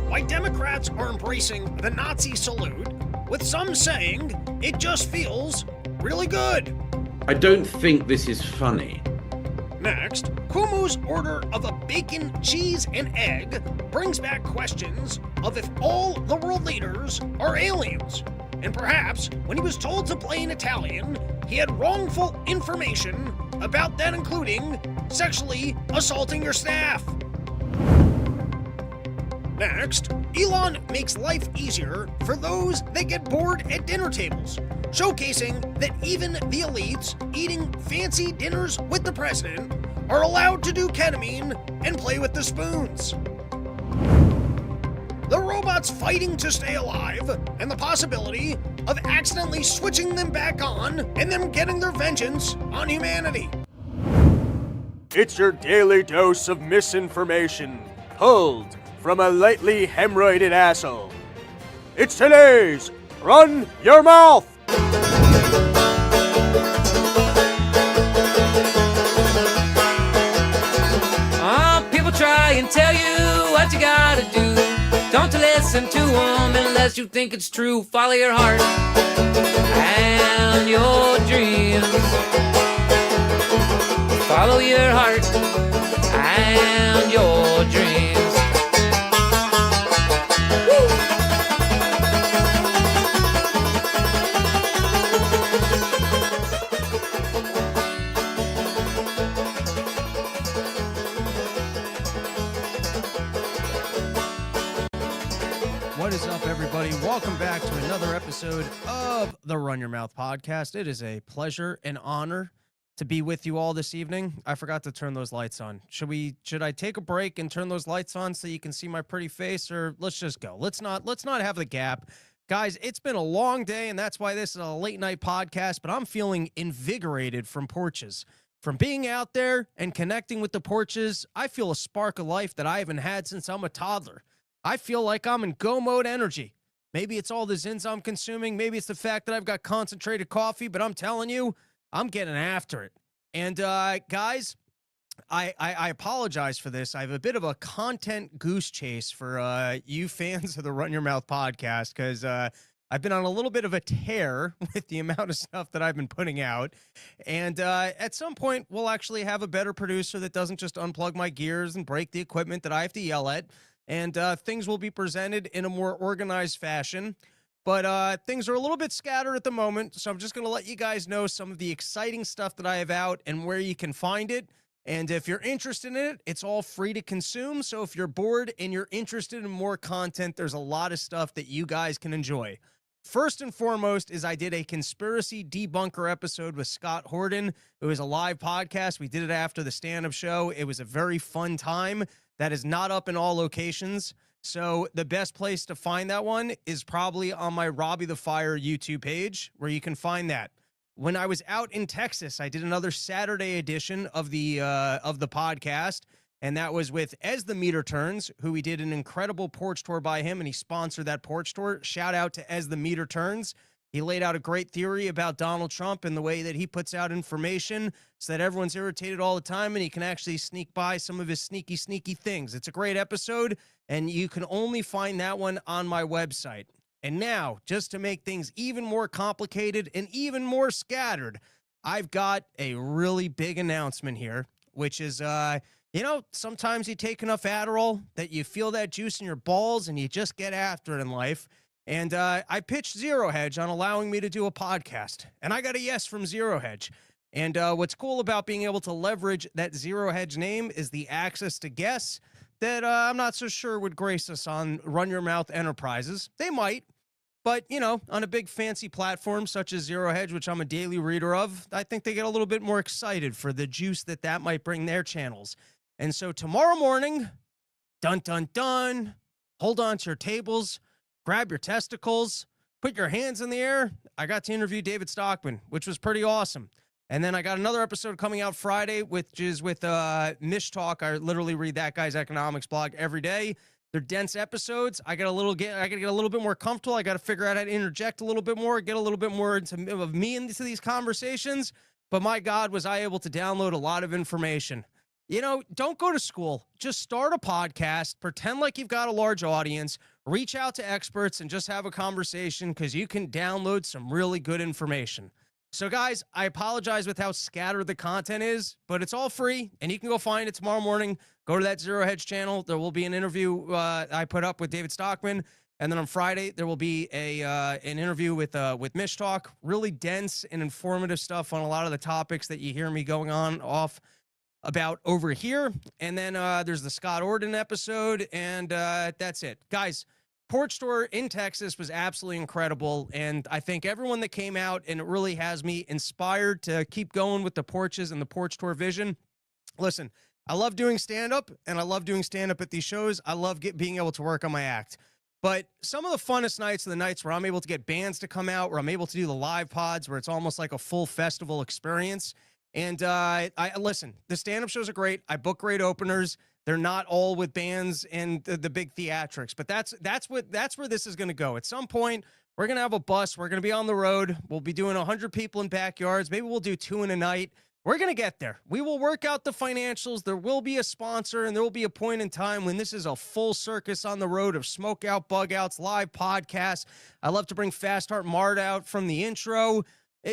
why Democrats are embracing the Nazi salute, with some saying it just feels really good. I don't think this is funny. Next, Kumu's order of a bacon, cheese, and egg brings back questions of if all the world leaders are aliens. And perhaps when he was told to play an Italian, he had wrongful information about that, including sexually assaulting your staff. Next, Elon makes life easier for those that get bored at dinner tables, showcasing that even the elites eating fancy dinners with the president are allowed to do ketamine and play with the spoons. The robots fighting to stay alive, and the possibility of accidentally switching them back on and them getting their vengeance on humanity. It's your daily dose of misinformation, pulled from a lightly hemorrhoided asshole. It's today's Run Your Mouth! People try and tell you what you gotta do. Don't listen to them unless you think it's true. Follow your heart and your dreams. Follow your heart and your dreams. What is up, everybody? Welcome back to another episode of the Run Your Mouth podcast. It is a pleasure and honor to be with you all this evening. I forgot to turn those lights on. Should I take a break and turn those lights on so you can see my pretty face, or let's just go? Let's not have the gap. Guys, it's been a long day, and that's why this is a late night podcast, but I'm feeling invigorated from Porches. From being out there and connecting with the Porches, I feel a spark of life that I haven't had since I'm a toddler. I feel like I'm in go mode energy. Maybe it's all the Zyns I'm consuming. Maybe it's the fact that I've got concentrated coffee, but I'm telling you, I'm getting after it. And guys, I apologize for this. I have a bit of a content goose chase for you fans of the Run Your Mouth podcast, because I've been on a little bit of a tear with the amount of stuff that I've been putting out. And at some point, we'll actually have a better producer that doesn't just unplug my gears and break the equipment that I have to yell at. And things will be presented in a more organized fashion. But things are a little bit scattered at the moment, so I'm just going to let you guys know some of the exciting stuff that I have out and where you can find it. And if you're interested in it, it's all free to consume. So if you're bored and you're interested in more content, there's a lot of stuff that you guys can enjoy. First and foremost is I did a conspiracy debunker episode with Scott Horton. It was a live podcast. We did it after the stand-up show. It was a very fun time. That is not up in all locations. So the best place to find that one is probably on my Robbie the Fire YouTube page, where you can find that. When I was out in Texas, I did another Saturday edition of the podcast, and that was with As the Meter Turns, who we did an incredible porch tour by him, and he sponsored that porch tour. Shout out to As the Meter Turns. He laid out a great theory about Donald Trump and the way that he puts out information so that everyone's irritated all the time and he can actually sneak by some of his sneaky things. It's a great episode, and you can only find that one on my website. And now, just to make things even more complicated and even more scattered, I've got a really big announcement here, which is, sometimes you take enough Adderall that you feel that juice in your balls and you just get after it in life. And I pitched Zero Hedge on allowing me to do a podcast, and I got a yes from Zero Hedge. And what's cool about being able to leverage that Zero Hedge name is the access to guests that I'm not so sure would grace us on Run Your Mouth Enterprises. They might, but, on a big fancy platform such as Zero Hedge, which I'm a daily reader of, I think they get a little bit more excited for the juice that might bring their channels. And so tomorrow morning, dun, dun, dun, hold on to your tables, grab your testicles, put your hands in the air. I got to interview David Stockman, which was pretty awesome. And then I got another episode coming out Friday, which is with Mish Talk. I literally read that guy's economics blog every day. They're dense episodes. I gotta get a little bit more comfortable. I gotta figure out how to interject a little bit more, get a little bit more of me into these conversations. But my God, was I able to download a lot of information. Don't go to school. Just start a podcast, pretend like you've got a large audience, reach out to experts, and just have a conversation because you can download some really good information. So, guys, I apologize with how scattered the content is, but it's all free, and you can go find it tomorrow morning. Go to that Zero Hedge channel. There will be an interview I put up with David Stockman, and then on Friday there will be an interview with Mish Talk. Really dense and informative stuff on a lot of the topics that you hear me going on off about over here. And then there's the Scott Orden episode, and that's it, guys. Porch Tour in Texas was absolutely incredible, and I thank everyone that came out, and it really has me inspired to keep going with the porches and the Porch Tour vision. Listen, I love doing stand-up, and I love doing stand-up at these shows. I love being able to work on my act. But some of the funnest nights are the nights where I'm able to get bands to come out, where I'm able to do the live pods, where it's almost like a full festival experience. And I listen, the stand-up shows are great. I book great openers. They're not all with bands and the big theatrics, but that's where this is going to go. At some point, we're going to have a bus. We're going to be on the road. We'll be doing 100 people in backyards. Maybe we'll do 2 in a night. We're going to get there. We will work out the financials. There will be a sponsor, and there will be a point in time when this is a full circus on the road of smoke out, bug outs, live podcasts. I love to bring Fast Heart Mart out from the intro.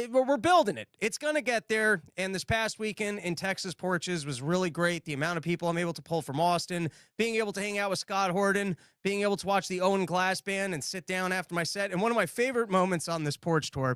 We're building it. It's going to get there. And this past weekend in Texas Porches was really great. The amount of people I'm able to pull from Austin, being able to hang out with Scott Orden, being able to watch the Owen Glass Band and sit down after my set. And one of my favorite moments on this Porch Tour,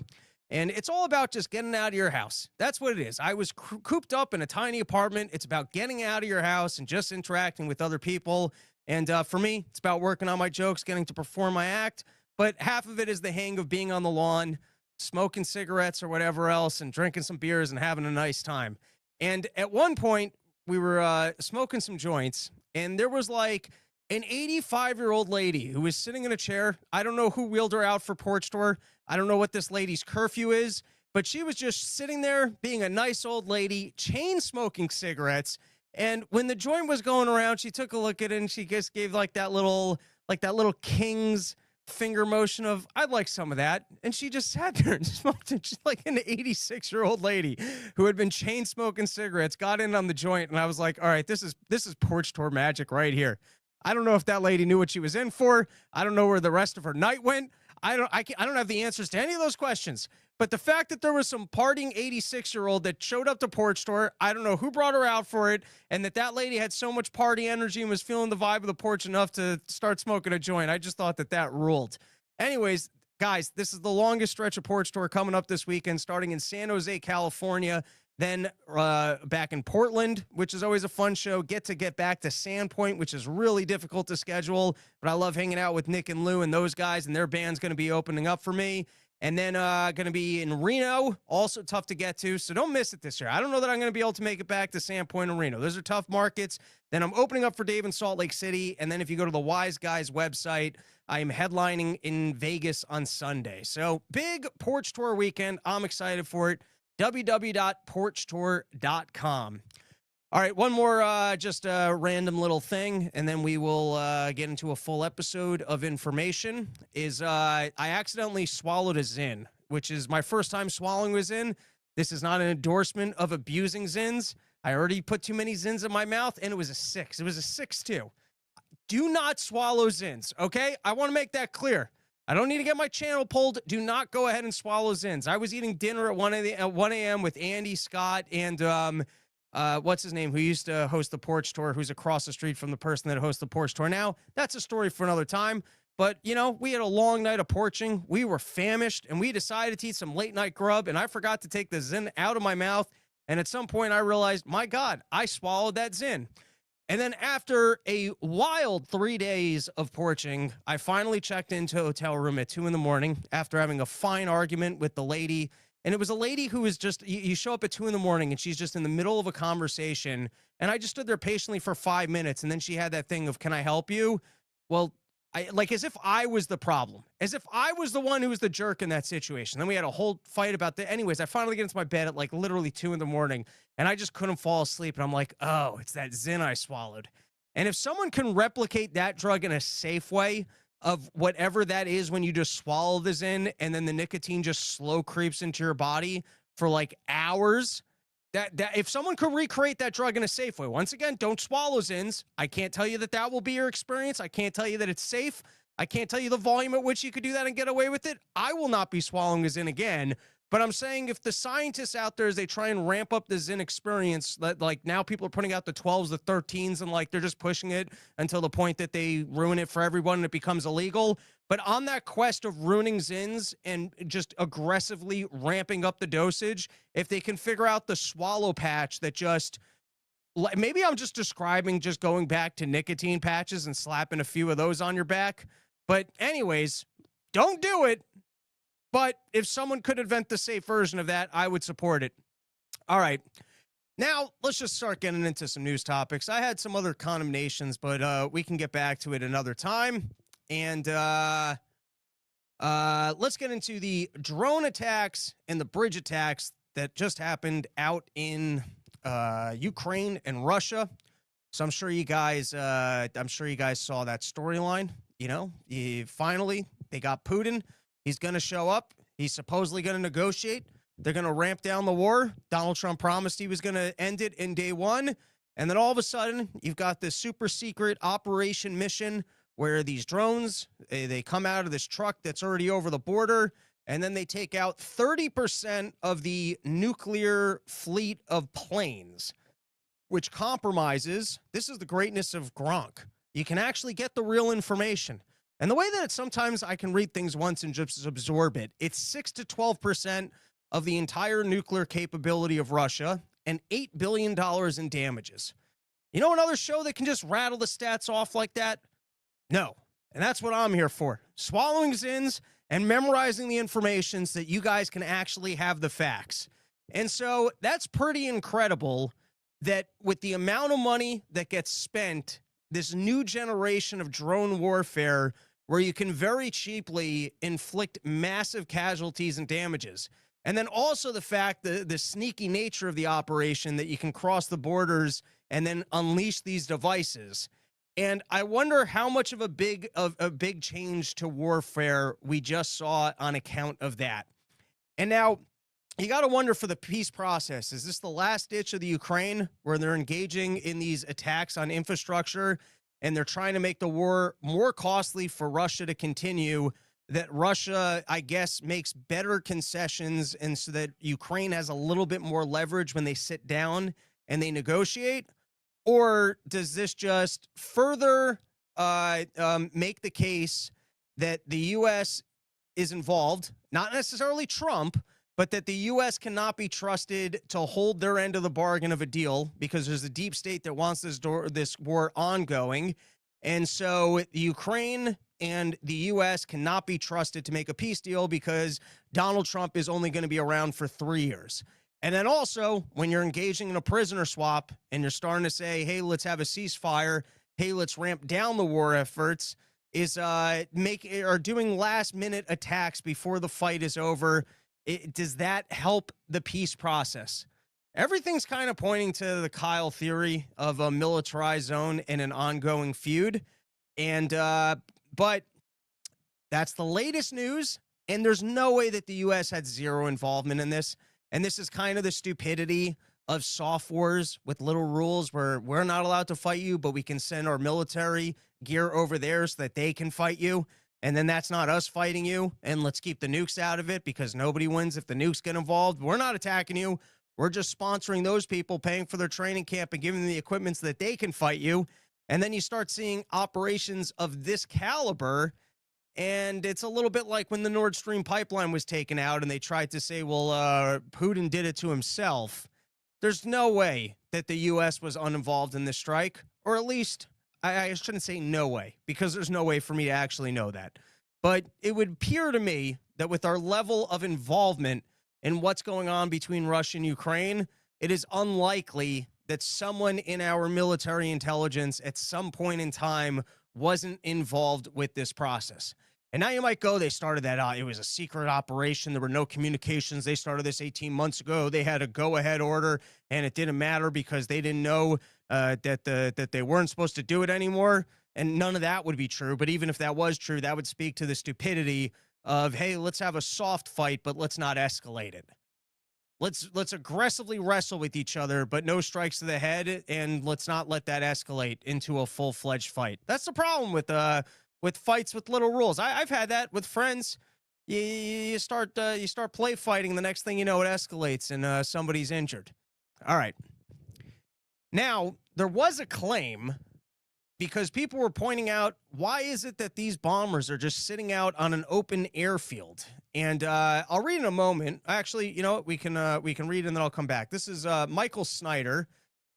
and it's all about just getting out of your house. That's what it is. I was cooped up in a tiny apartment. It's about getting out of your house and just interacting with other people. And for me, it's about working on my jokes, getting to perform my act. But half of it is the hang of being on the lawn, smoking cigarettes or whatever else, and drinking some beers and having a nice time. And at one point, we were smoking some joints, and there was like an 85-year-old lady who was sitting in a chair. I don't know who wheeled her out for Porch Tour. I don't know what this lady's curfew is, but she was just sitting there being a nice old lady, chain smoking cigarettes. And when the joint was going around, she took a look at it and she just gave like that little king's finger motion of, I'd like some of that. And she just sat there and smoked it. She's like an 86-year-old lady who had been chain smoking cigarettes, got in on the joint. And I was like, all right, this is Porch Tour magic right here. I don't know if that lady knew what she was in for. I don't know where the rest of her night went. I don't have the answers to any of those questions. But the fact that there was some partying 86-year-old that showed up to Porch Tour, I don't know who brought her out for it, and that lady had so much party energy and was feeling the vibe of the porch enough to start smoking a joint. I just thought that ruled. Anyways, guys, this is the longest stretch of Porch Tour coming up this weekend, starting in San Jose, California, then back in Portland, which is always a fun show. Get back to Sandpoint, which is really difficult to schedule, but I love hanging out with Nick and Lou and those guys, and their band's going to be opening up for me. And then going to be in Reno, also tough to get to, so don't miss it this year. I don't know that I'm going to be able to make it back to Sandpoint and Reno. Those are tough markets. Then I'm opening up for Dave in Salt Lake City, and then if you go to the Wise Guys website, I am headlining in Vegas on Sunday. So big Porch Tour weekend. I'm excited for it. www.porchtour.com. All right, one more just a random little thing, and then we will get into a full episode of information. I accidentally swallowed a Zyn, which is my first time swallowing a Zyn. This is not an endorsement of abusing Zyns. I already put too many Zyns in my mouth, and it was a 6. It was a 6.2. Do not swallow Zyns, okay? I want to make that clear. I don't need to get my channel pulled. Do not go ahead and swallow Zyns. I was eating dinner at 1 a.m. with Andy, Scott, and what's his name, who used to host the Porch Tour, who's across the street from the person that hosts the Porch Tour now. That's a story for another time. But, we had a long night of porching. We were famished, and we decided to eat some late-night grub, and I forgot to take the Zyn out of my mouth. And at some point, I realized, my God, I swallowed that Zyn. And then after a wild 3 days of porching, I finally checked into a hotel room at 2 a.m. after having a fine argument with the lady. And it was a lady who was just, you show up at 2 a.m. and she's just in the middle of a conversation. And I just stood there patiently for 5 minutes. And then she had that thing of, can I help you? Well, as if I was the problem, as if I was the one who was the jerk in that situation. Then we had a whole fight about that. Anyways, I finally get into my bed at literally 2 a.m. and I just couldn't fall asleep. And I'm like, oh, it's that Zyn I swallowed. And if someone can replicate that drug in a safe way of whatever that is, when you just swallow the Zyn and then the nicotine just slow creeps into your body for hours, That if someone could recreate that drug in a safe way, once again, don't swallow Zyns. I can't tell you that that will be your experience. I can't tell you that it's safe. I can't tell you the volume at which you could do that and get away with it. I will not be swallowing a Zyn again. But I'm saying if the scientists out there, as they try and ramp up the Zyn experience, that like now people are putting out the 12s, the 13s, and like they're just pushing it until the point that they ruin it for everyone and it becomes illegal. But on that quest of ruining Zyns and just aggressively ramping up the dosage, if they can figure out the swallow patch that just, maybe I'm just describing just going back to nicotine patches and slapping a few of those on your back. But anyways, don't do it. But if someone could invent the safe version of that, I would support it. All right. Now, let's just start getting into some news topics. I had some other condemnations, but we can get back to it another time. And let's get into the drone attacks and the bridge attacks that just happened out in Ukraine and Russia. So I'm sure you guys saw that storyline. You know, finally they got Putin. He's going to show up. He's supposedly going to negotiate. They're going to ramp down the war. Donald Trump promised he was going to end it in day one. And then all of a sudden, you've got this super secret operation mission where these drones, they come out of this truck that's already over the border, and then they take out 30% of the nuclear fleet of planes, which compromises. This is the greatness of Gronk. You can actually get the real information. And the way that sometimes I can read things once and just absorb it, it's 6 to 12% of the entire nuclear capability of Russia and $8 billion in damages. You know another show that can just rattle the stats off like that? No. And that's what I'm here for. Swallowing Zyns and memorizing the information so that you guys can actually have the facts. And so that's pretty incredible that with the amount of money that gets spent, this new generation of drone warfare where you can very cheaply inflict massive casualties and damages. And then also the fact that the sneaky nature of the operation that you can cross the borders and then unleash these devices. And I wonder how much of a big change to warfare we just saw on account of that. And now you got to wonder for the peace process, is this the last ditch of the Ukraine where they're engaging in these attacks on infrastructure and they're trying to make the war more costly for Russia to continue, that Russia, I guess, makes better concessions and so that Ukraine has a little bit more leverage when they sit down and they negotiate? Or does this just further make the case that the U.S. is involved, not necessarily Trump, but that the U.S. cannot be trusted to hold their end of the bargain of a deal because there's a deep state that wants this war ongoing. And so Ukraine and the U.S. cannot be trusted to make a peace deal because Donald Trump is only going to be around for 3 years. And then also, when you're engaging in a prisoner swap and you're starting to say, hey, let's have a ceasefire, hey, let's ramp down the war efforts, is doing last-minute attacks before the fight is over, does that help the peace process? Everything's kind of pointing to the Kyle theory of a militarized zone and an ongoing feud. And but that's the latest news, and there's no way that the U.S. had zero involvement in this. And this is kind of the stupidity of soft wars with little rules where we're not allowed to fight you, but we can send our military gear over there so that they can fight you. And then that's not us fighting you. And let's keep the nukes out of it because nobody wins if the nukes get involved. We're not attacking you. We're just sponsoring those people, paying for their training camp and giving them the equipment so that they can fight you. And then you start seeing operations of this caliber. And it's a little bit like when the Nord Stream pipeline was taken out and they tried to say, well, Putin did it to himself. There's no way that the U.S. was uninvolved in this strike, or at least I shouldn't say no way, because there's no way for me to actually know that. But it would appear to me that with our level of involvement in what's going on between Russia and Ukraine, it is unlikely that someone in our military intelligence at some point in time wasn't involved with this process. And now you might go, they started that out. It was a secret operation. There were no communications. They started this 18 months ago. They had a go-ahead order, and it didn't matter because they didn't know that they weren't supposed to do it anymore. And none of that would be true. But even if that was true, that would speak to the stupidity of, hey, let's have a soft fight, but let's not escalate it. let's aggressively wrestle with each other, but no strikes to the head, and let's not let that escalate into a full-fledged fight. That's the problem with fights with little rules. I've had that with friends. You start play fighting. The next thing you know, it escalates and somebody's injured. All right. Now there was a claim because people were pointing out, why is it that these bombers are just sitting out on an open airfield? And I'll read in a moment. Actually, you know what? We can read and then I'll come back. This is Michael Snyder.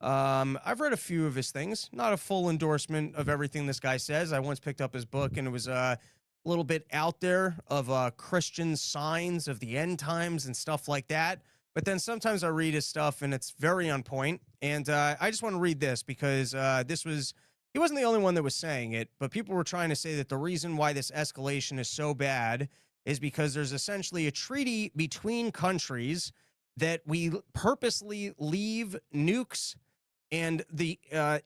I've read a few of his things. Not a full endorsement of everything this guy says. I once picked up his book and it was a little bit out there of Christian signs of the end times and stuff like that. But then sometimes I read his stuff and it's very on point. And I just want to read this because he wasn't the only one that was saying it, but people were trying to say that the reason why this escalation is so bad is because there's essentially a treaty between countries that we purposely leave nukes and the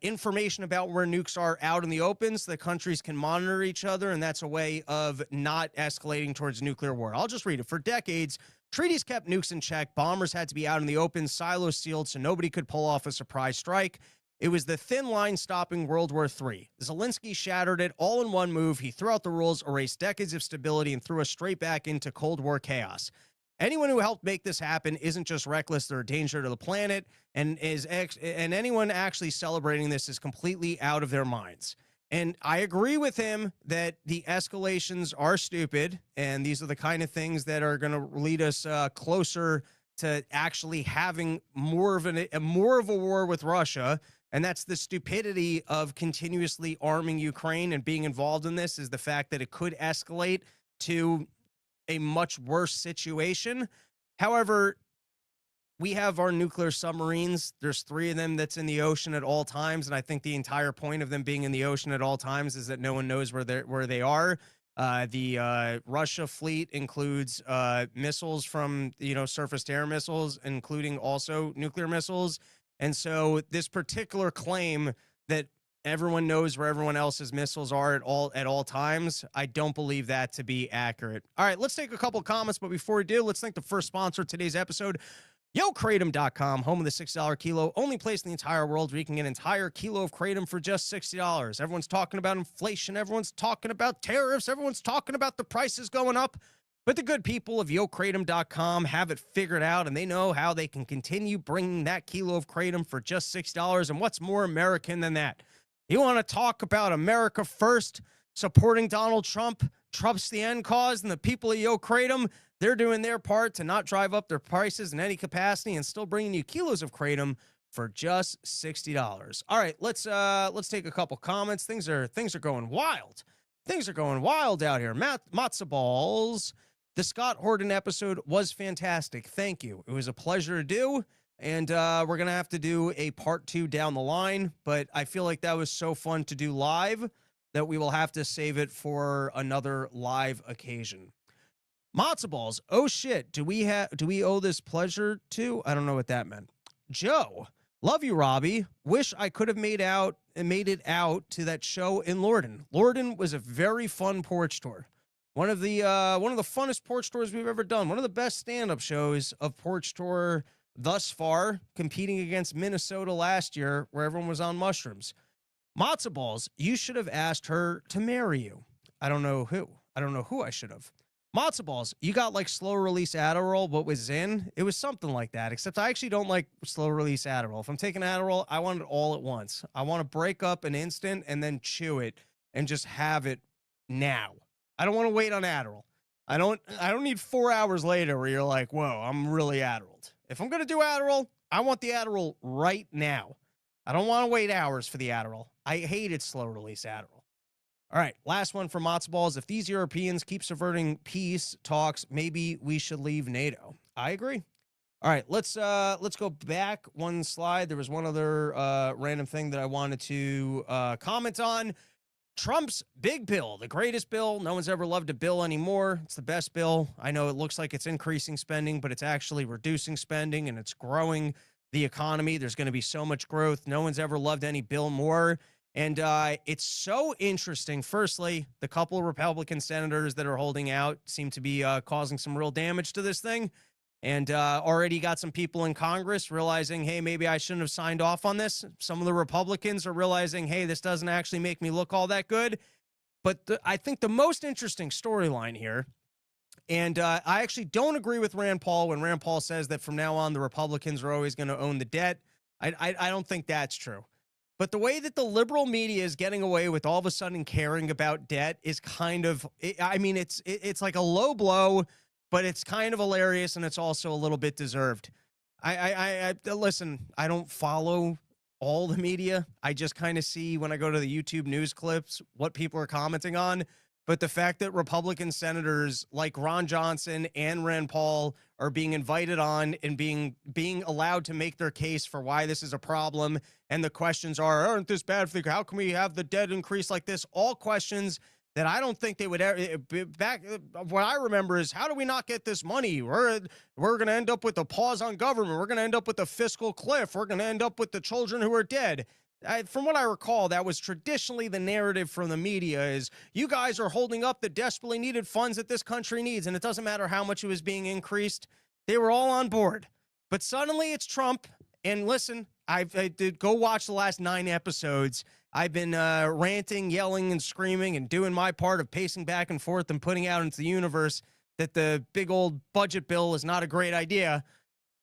information about where nukes are out in the open so that countries can monitor each other, and that's a way of not escalating towards nuclear war. I'll just read it. For decades, treaties kept nukes in check. Bombers had to be out in the open, silos sealed, so nobody could pull off a surprise strike. It was the thin line stopping World War III. Zelensky shattered it all in one move. He threw out the rules, erased decades of stability, and threw us straight back into Cold War chaos. Anyone who helped make this happen isn't just reckless, they're a danger to the planet, and anyone actually celebrating this is completely out of their minds. And I agree with him that the escalations are stupid, and these are the kind of things that are going to lead us closer to actually having more of a war with Russia. And that's the stupidity of continuously arming Ukraine and being involved in this, is the fact that it could escalate to a much worse situation. However, we have our nuclear submarines. There's 3 of them that's in the ocean at all times. And I think the entire point of them being in the ocean at all times is that no one knows where they are. The Russia fleet includes missiles from, surface to air missiles, including also nuclear missiles. And so this particular claim that everyone knows where everyone else's missiles are at all times, I don't believe that to be accurate. All right, let's take a couple comments, but before we do, let's thank the first sponsor of today's episode, YoKratom.com, home of the $6 kilo, only place in the entire world where you can get an entire kilo of kratom for just $60. Everyone's talking about inflation, everyone's talking about tariffs, everyone's talking about the prices going up. But the good people of YoKratom.com have it figured out, and they know how they can continue bringing that kilo of kratom for just $6. And what's more American than that? You want to talk about America first, supporting Donald Trump, Trump's the end cause, and the people of YoKratom, they're doing their part to not drive up their prices in any capacity and still bringing you kilos of kratom for just $60. All right, let's take a couple comments. Things are going wild. Things are going wild out here. Matzo Balls. The Scott Horton episode was fantastic. Thank you. It was a pleasure to do. And we're going to have to do a part 2 down the line. But I feel like that was so fun to do live that we will have to save it for another live occasion. Matzo Balls. Oh, shit. Do we owe this pleasure to? I don't know what that meant. Joe. Love you, Robbie. Wish I could have made it out to that show in Lorden. Lorden was a very fun porch tour. One of the funnest porch tours we've ever done. One of the best stand-up shows of porch tour thus far, competing against Minnesota last year, where everyone was on mushrooms. Matzo Balls, you should have asked her to marry you. I don't know who I should have. Matzo Balls, you got like slow release Adderall, but with Zyn, it was something like that. Except I actually don't like slow release Adderall. If I'm taking Adderall, I want it all at once. I want to break up an instant and then chew it and just have it now. I don't want to wait on Adderall. I don't need 4 hours later where you're like, whoa, I'm really Adderalled. If I'm going to do Adderall, I want the Adderall right now. I don't want to wait hours for the Adderall. I hated slow release Adderall. All right, last one for Matzo Balls. If these Europeans keep subverting peace talks, maybe we should leave NATO. I agree. All right, let's go back one slide. There was one other random thing that I wanted to comment on. Trump's big bill, the greatest bill. No one's ever loved a bill anymore. It's the best bill. I know it looks like it's increasing spending, but it's actually reducing spending and it's growing the economy. There's going to be so much growth. No one's ever loved any bill more. And it's so interesting. Firstly, the couple of Republican senators that are holding out seem to be causing some real damage to this thing. And already got some people in Congress realizing, hey, maybe I shouldn't have signed off on this. Some of the Republicans are realizing, hey, this doesn't actually make me look all that good. But I think the most interesting storyline here, and I actually don't agree with Rand Paul when Rand Paul says that from now on, the Republicans are always going to own the debt. I don't think that's true. But the way that the liberal media is getting away with all of a sudden caring about debt is kind of, I mean, it's like a low blow, but it's kind of hilarious, and it's also a little bit deserved. I listen, I don't follow all the media. I just kind of see when I go to the YouTube news clips what people are commenting on. But the fact that Republican senators like Ron Johnson and Rand Paul are being invited on and being allowed to make their case for why this is a problem, and the questions are, aren't this bad for the, how can we have the debt increase like this? All questions that I don't think they would ever back. What I remember is, how do we not get this money? We're going to end up with a pause on government. We're going to end up with a fiscal cliff. We're going to end up with the children who are dead. From what I recall, that was traditionally the narrative from the media is, you guys are holding up the desperately needed funds that this country needs, and it doesn't matter how much it was being increased. They were all on board. But suddenly it's Trump. And listen, I did go watch the last 9 episodes. I've been ranting, yelling, and screaming and doing my part of pacing back and forth and putting out into the universe that the big old budget bill is not a great idea.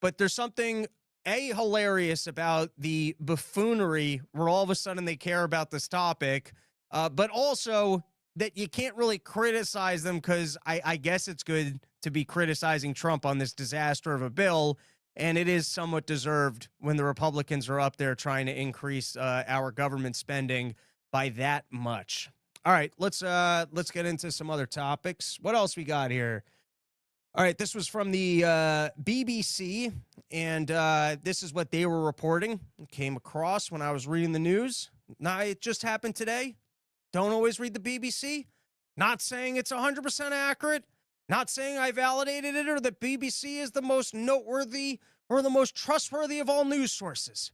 But there's something hilarious about the buffoonery where all of a sudden they care about this topic, but also that you can't really criticize them, because I guess it's good to be criticizing Trump on this disaster of a bill, and it is somewhat deserved when the Republicans are up there trying to increase our government spending by that much. All right, let's get into some other topics. What else we got here? All right, this was from the BBC, and this is what they were reporting. It came across when I was reading the news. Now, it just happened today. Don't always read the BBC. Not saying it's 100% accurate. Not saying I validated it or that BBC is the most noteworthy or the most trustworthy of all news sources.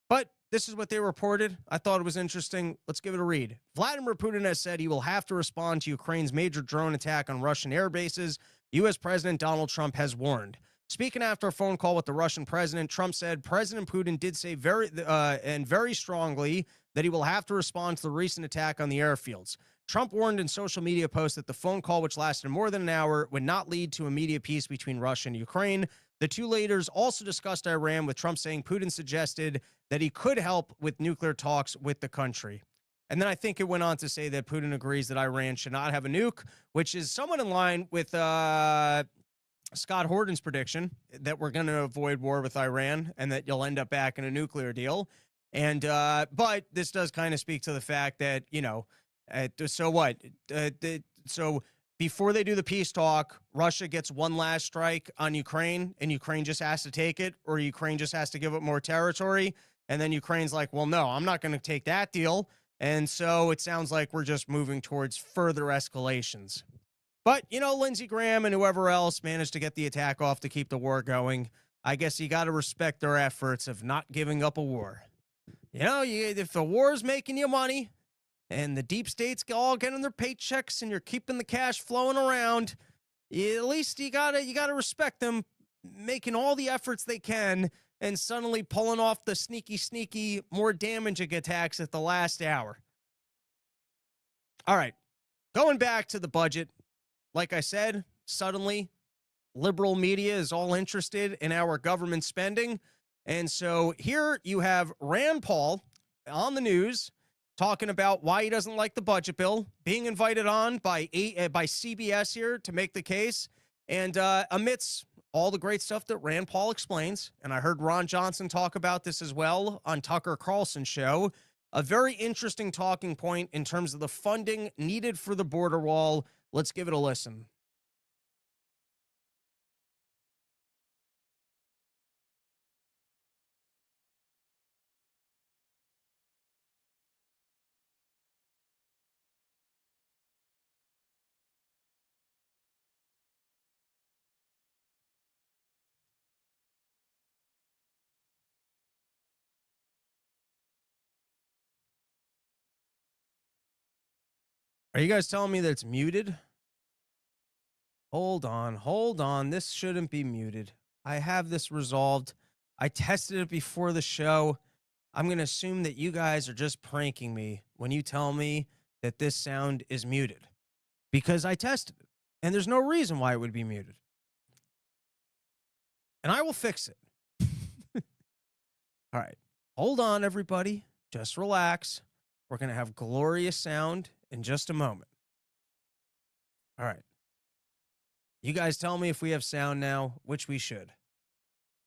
But this is what they reported. I thought it was interesting. Let's give it a read. Vladimir Putin has said he will have to respond to Ukraine's major drone attack on Russian air bases. U.S. President Donald Trump has warned. Speaking after a phone call with the Russian president, Trump said President Putin did say very strongly that he will have to respond to the recent attack on the airfields. Trump warned in social media posts that the phone call, which lasted more than an hour, would not lead to immediate peace between Russia and Ukraine. The two leaders also discussed Iran, with Trump saying Putin suggested that he could help with nuclear talks with the country. And then I think it went on to say that Putin agrees that Iran should not have a nuke, which is somewhat in line with Scott Horton's prediction that we're going to avoid war with Iran and that you'll end up back in a nuclear deal. And but this does kind of speak to the fact that, you know, so what? So before they do the peace talk, Russia gets one last strike on Ukraine, and Ukraine just has to take it, or Ukraine just has to give up more territory. And then Ukraine's like, well, no, I'm not going to take that deal. And so it sounds like we're just moving towards further escalations. But, you know, Lindsey Graham and whoever else managed to get the attack off to keep the war going. I guess you got to respect their efforts of not giving up a war. You know, if the war is making you money and the deep state's all getting their paychecks and you're keeping the cash flowing around, at least you gotta respect them making all the efforts they can and suddenly pulling off the sneaky, more damaging attacks at the last hour. All right, going back to the budget. Like I said, suddenly liberal media is all interested in our government spending. And so here you have Rand Paul on the news talking about why he doesn't like the budget bill, being invited on by CBS here to make the case. And amidst all the great stuff that Rand Paul explains, and I heard Ron Johnson talk about this as well on Tucker Carlson's show, a very interesting talking point in terms of the funding needed for the border wall. Let's give it a listen. Are you guys telling me that it's muted? Hold on. This shouldn't be muted. I have this resolved. I tested it before the show. I'm going to assume that you guys are just pranking me when you tell me that this sound is muted because I tested it and there's no reason why it would be muted. And I will fix it. All right. Hold on, everybody. Just relax. We're going to have glorious sound in just a moment. All right. You guys tell me if we have sound now, which we should.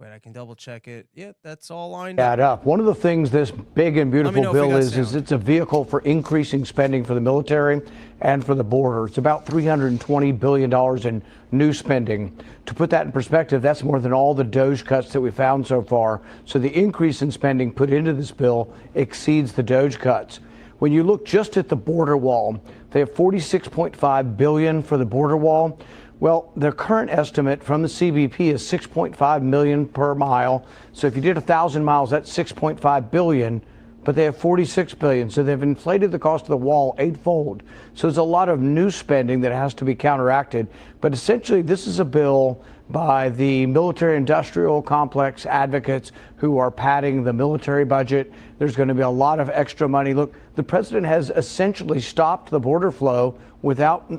Wait, I can double check it. Yep, that's all lined up. One of the things this big and beautiful bill is sound. it's a vehicle for increasing spending for the military and for the border. It's about $320 billion in new spending. To put that in perspective, that's more than all the DOGE cuts that we found so far. So the increase in spending put into this bill exceeds the DOGE cuts. When you look just at the border wall, they have $46.5 billion for the border wall. Well, their current estimate from the CBP is $6.5 million per mile. So if you did 1,000 miles, that's $6.5 billion, but they have $46 billion. So they've inflated the cost of the wall eightfold. So there's a lot of new spending that has to be counteracted. But essentially, this is a bill by the military industrial complex advocates who are padding the military budget. There's going to be a lot of extra money. Look, the president has essentially stopped the border flow without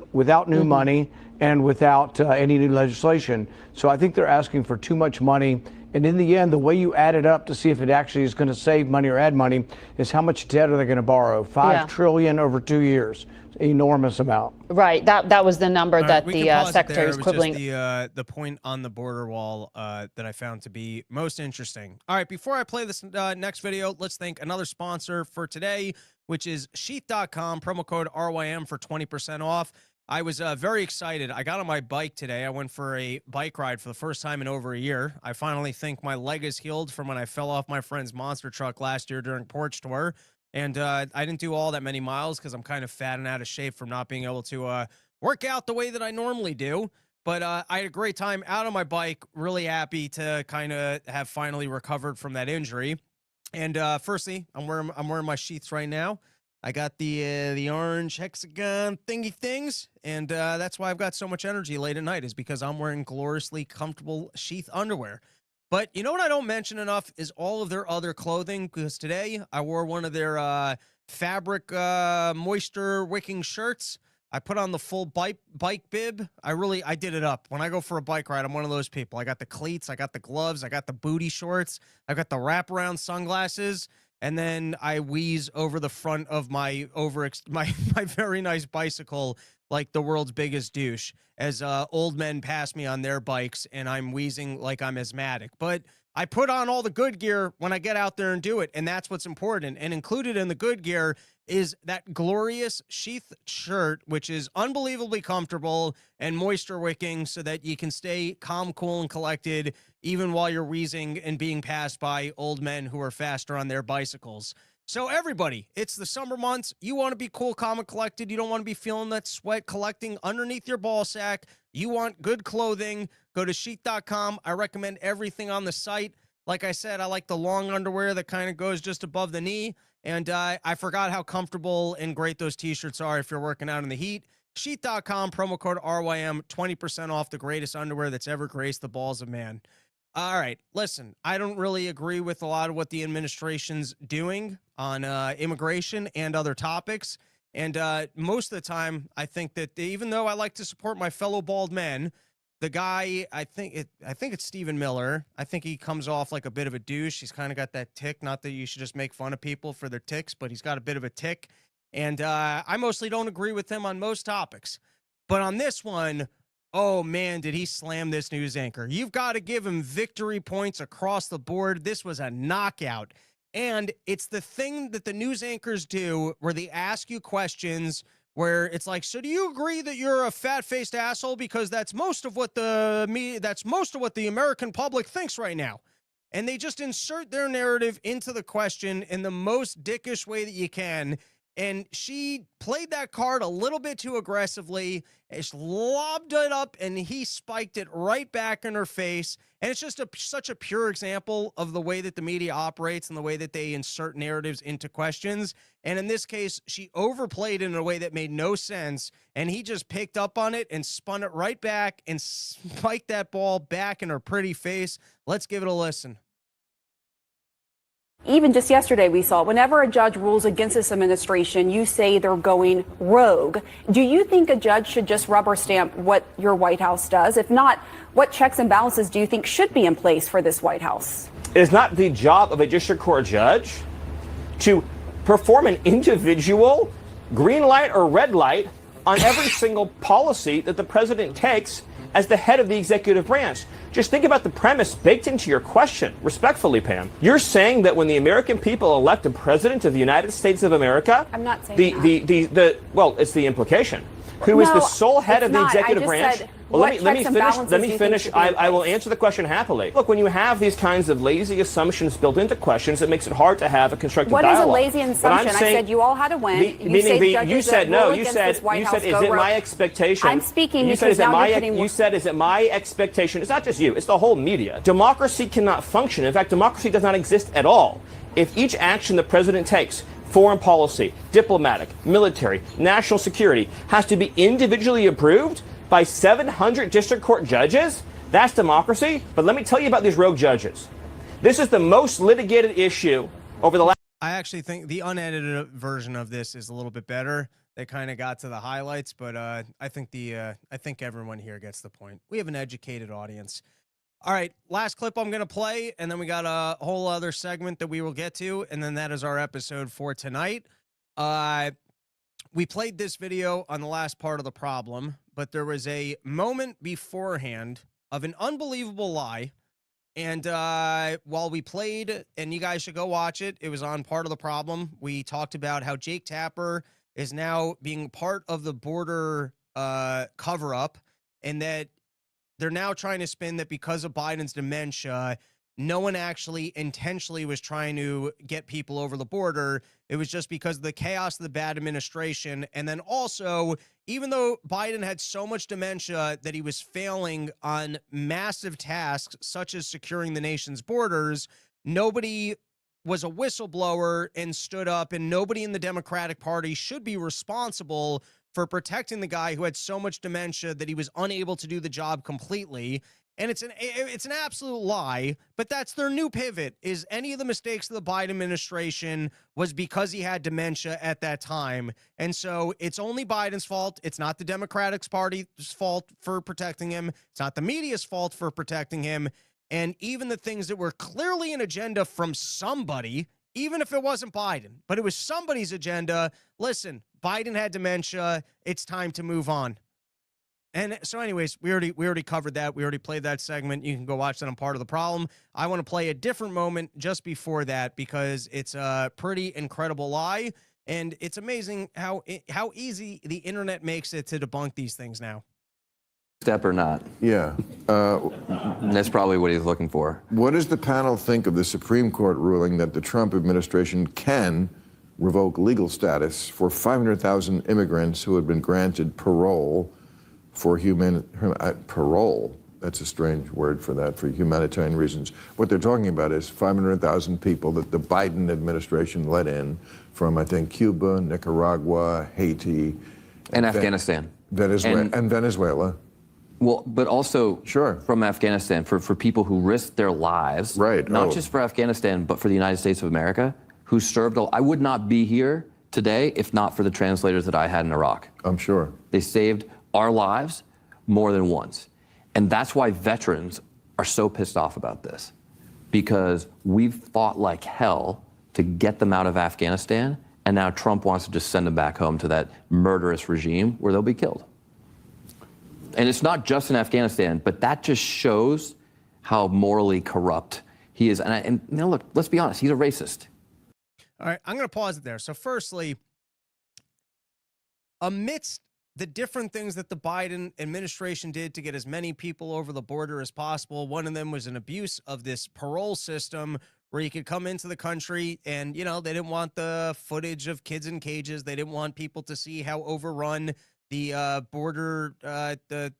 new money and without any new legislation. So I think they're asking for too much money. And in the end, the way you add it up to see if it actually is going to save money or add money is how much debt are they going to borrow? $5 trillion over 2 years. Enormous amount. Right. That was the number that the secretary was quibbling. Just the point on the border wall that I found to be most interesting. All right, before I play this next video, let's thank another sponsor for today, which is sheath.com, promo code RYM for 20% off. I was very excited. I got on my bike today. I went for a bike ride for the first time in over a year. I finally think my leg is healed from when I fell off my friend's monster truck last year during Porch tour. And I didn't do all that many miles because I'm kind of fat and out of shape from not being able to work out the way that I normally do. But I had a great time out on my bike, really happy to kind of have finally recovered from that injury. And firstly, I'm wearing my sheaths right now. I got the orange hexagon thingy things, and that's why I've got so much energy late at night, is because I'm wearing gloriously comfortable sheath underwear. But you know what I don't mention enough is all of their other clothing, because today I wore one of their fabric moisture wicking shirts. I put on the full bike bib. I did it up. When I go for a bike ride, I'm one of those people. I got the cleats, I got the gloves, I got the booty shorts, I got the wraparound sunglasses. And then I wheeze over the front of my very nice bicycle like the world's biggest douche as old men pass me on their bikes, and I'm wheezing like I'm asthmatic. But I put on all the good gear when I get out there and do it, and that's what's important. And included in the good gear is that glorious sheath shirt, which is unbelievably comfortable and moisture wicking so that you can stay calm, cool, and collected even while you're wheezing and being passed by old men who are faster on their bicycles. So everybody, it's the summer months. You want to be cool, calm, and collected. You don't want to be feeling that sweat collecting underneath your ball sack. You want good clothing. Go to sheath.com. I recommend everything on the site. Like I said, I like the long underwear that kind of goes just above the knee. And I forgot how comfortable and great those t-shirts are if you're working out in the heat. Sheath.com, promo code RYM, 20% off the greatest underwear that's ever graced the balls of man. All right, listen, I don't really agree with a lot of what the administration's doing on immigration and other topics. And most of the time, I think that even though I like to support my fellow bald men, the guy, I think it's Stephen Miller. I think he comes off like a bit of a douche. He's kind of got that tick. Not that you should just make fun of people for their ticks, but he's got a bit of a tick. And I mostly don't agree with him on most topics. But on this one, oh man, did he slam this news anchor. You've got to give him victory points across the board. This was a knockout. And it's the thing that the news anchors do where they ask you questions where it's like, so do you agree that you're a fat-faced asshole? Because that's most of what the American public thinks right now. And they just insert their narrative into the question in the most dickish way that you can. And she played that card a little bit too aggressively. She lobbed it up, and he spiked it right back in her face. And it's just such a pure example of the way that the media operates and the way that they insert narratives into questions. And in this case, she overplayed it in a way that made no sense. And he just picked up on it and spun it right back and spiked that ball back in her pretty face. Let's give it a listen. Even just yesterday, we saw whenever a judge rules against this administration, you say they're going rogue. Do you think a judge should just rubber stamp what your White House does? If not, what checks and balances do you think should be in place for this White House? It is not the job of a district court judge to perform an individual green light or red light on every single policy that the president takes as the head of the executive branch. Just think about the premise baked into your question, respectfully, Pam. You're saying that when the American people elect a president of the United States of America, I'm not saying well, it's the implication, who is the sole head of the executive branch. Well, let me finish. I will answer the question happily. Look, when you have these kinds of lazy assumptions built into questions, it makes it hard to have a constructive dialogue. What is a lazy assumption? I said you all had to win. You said no. You said, is it my expectation? I'm speaking you because now you're putting... You said, is it my expectation? It's not just you. It's the whole media. Democracy cannot function. In fact, democracy does not exist at all if each action the president takes, foreign policy, diplomatic, military, national security, has to be individually approved by 700 district court judges. That's democracy. But let me tell you about these rogue judges. This is the most litigated issue over the last... I actually think the unedited version of this is a little bit better. They kind of got to the highlights, but I think everyone here gets the point. We have an educated audience. All right, last clip I'm going to play, and then we got a whole other segment that we will get to, and then that is our episode for tonight. We played this video on the last part of the problem, but there was a moment beforehand of an unbelievable lie. And while we played, and you guys should go watch it, it was on part of the problem. We talked about how Jake Tapper is now being part of the border cover-up, and that they're now trying to spin that because of Biden's dementia, no one actually intentionally was trying to get people over the border. It was just because of the chaos of the bad administration. And then also, even though Biden had so much dementia that he was failing on massive tasks, such as securing the nation's borders, nobody was a whistleblower and stood up, and nobody in the Democratic Party should be responsible for protecting the guy who had so much dementia that he was unable to do the job completely. And it's an absolute lie, but that's their new pivot, is any of the mistakes of the Biden administration was because he had dementia at that time. And so it's only Biden's fault. It's not the Democratic Party's fault for protecting him. It's not the media's fault for protecting him. And even the things that were clearly an agenda from somebody, even if it wasn't Biden, but it was somebody's agenda. Listen, Biden had dementia. It's time to move on. And so anyways, we already covered that. We already played that segment. You can go watch that on Part of the Problem. I want to play a different moment just before that because it's a pretty incredible lie. And it's amazing how easy the internet makes it to debunk these things now. Step or not? Yeah. That's probably what he's looking for. What does the panel think of the Supreme Court ruling that the Trump administration can revoke legal status for 500,000 immigrants who had been granted parole for parole? That's a strange word for that, for humanitarian reasons. What they're talking about is 500,000 people that the Biden administration let in from, I think, Cuba, Nicaragua, Haiti. And Afghanistan. Venezuela. Well, but also from Afghanistan, for people who risked their lives, not just for Afghanistan, but for the United States of America, who served. I would not be here today if not for the translators that I had in Iraq. I'm sure. They saved our lives more than once. And that's why veterans are so pissed off about this, because we've fought like hell to get them out of Afghanistan, and now Trump wants to just send them back home to that murderous regime where they'll be killed. And it's not just in Afghanistan, but that just shows how morally corrupt he is. And you know, look, let's be honest, he's a racist. All right, I'm going to pause it there. So firstly, amidst the different things that the Biden administration did to get as many people over the border as possible, one of them was an abuse of this parole system where you could come into the country and, they didn't want the footage of kids in cages. They didn't want people to see how overrun the border the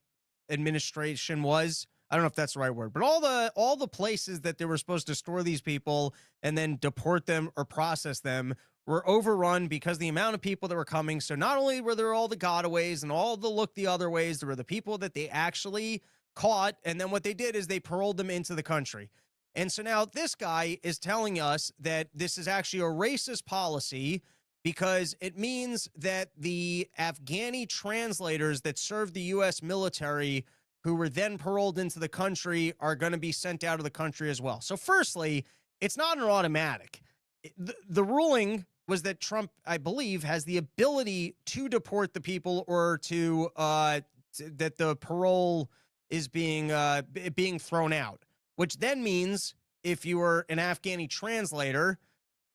administration was. I don't know if that's the right word, but all the places that they were supposed to store these people and then deport them or process them were overrun because the amount of people that were coming. So not only were there all the gotaways and all the look the other ways, there were the people that they actually caught, and then what they did is they paroled them into the country. And so now this guy is telling us that this is actually a racist policy because it means that the Afghani translators that served the U.S. military who were then paroled into the country are going to be sent out of the country as well. So firstly, it's not an automatic. The ruling was that Trump, I believe, has the ability to deport the people or to that the parole is being thrown out, which then means if you were an Afghani translator,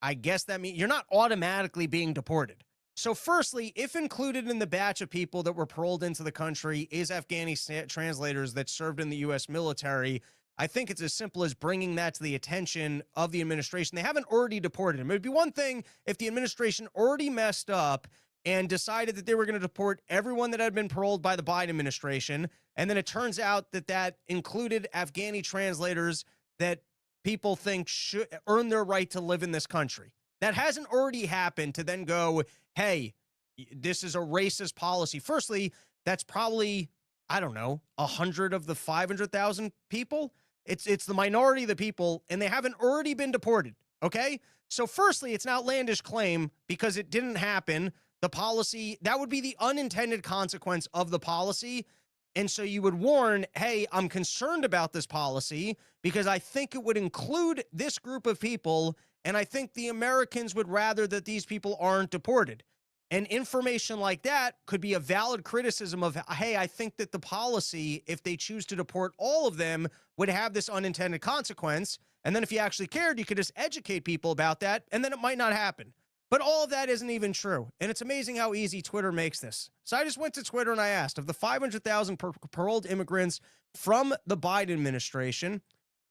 I guess that means you're not automatically being deported. So firstly, if included in the batch of people that were paroled into the country is Afghani translators that served in the U.S. military, I think it's as simple as bringing that to the attention of the administration. They haven't already deported them. It would be one thing if the administration already messed up and decided that they were going to deport everyone that had been paroled by the Biden administration, and then it turns out that that included Afghani translators that people think should earn their right to live in this country. That hasn't already happened to then go, hey, this is a racist policy. Firstly, that's probably, I don't know, 100 of the 500,000 people. It's the minority of the people, and they haven't already been deported, okay? So firstly, it's an outlandish claim because it didn't happen. The policy, that would be the unintended consequence of the policy. And so you would warn, hey, I'm concerned about this policy because I think it would include this group of people, and I think the Americans would rather that these people aren't deported. And information like that could be a valid criticism of, hey, I think that the policy, if they choose to deport all of them, would have this unintended consequence. And then if you actually cared, you could just educate people about that, and then it might not happen. But all of that isn't even true. And it's amazing how easy Twitter makes this. So I just went to Twitter and I asked, of the 500,000 paroled immigrants from the Biden administration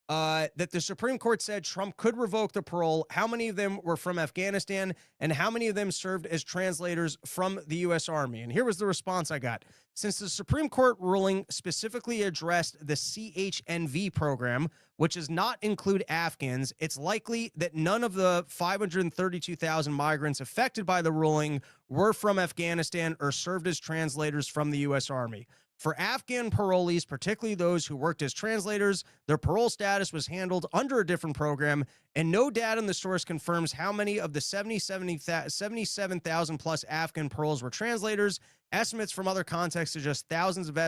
that the Supreme Court said Trump could revoke the parole, how many of them were from Afghanistan and how many of them served as translators from the U.S. Army? And here was the response I got. Since the Supreme Court ruling specifically addressed the CHNV program, which does not include Afghans, it's likely that none of the 532,000 migrants affected by the ruling were from Afghanistan or served as translators from the U.S. Army. For Afghan parolees, particularly those who worked as translators, their parole status was handled under a different program, and no data in the source confirms how many of the 77,000 plus Afghan paroles were translators. Estimates from other contexts suggest thousands of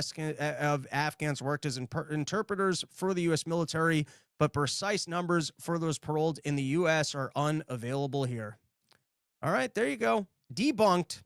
Afghans worked as interpreters for the U.S. military, but precise numbers for those paroled in the U.S. are unavailable here. All right, there you go. Debunked.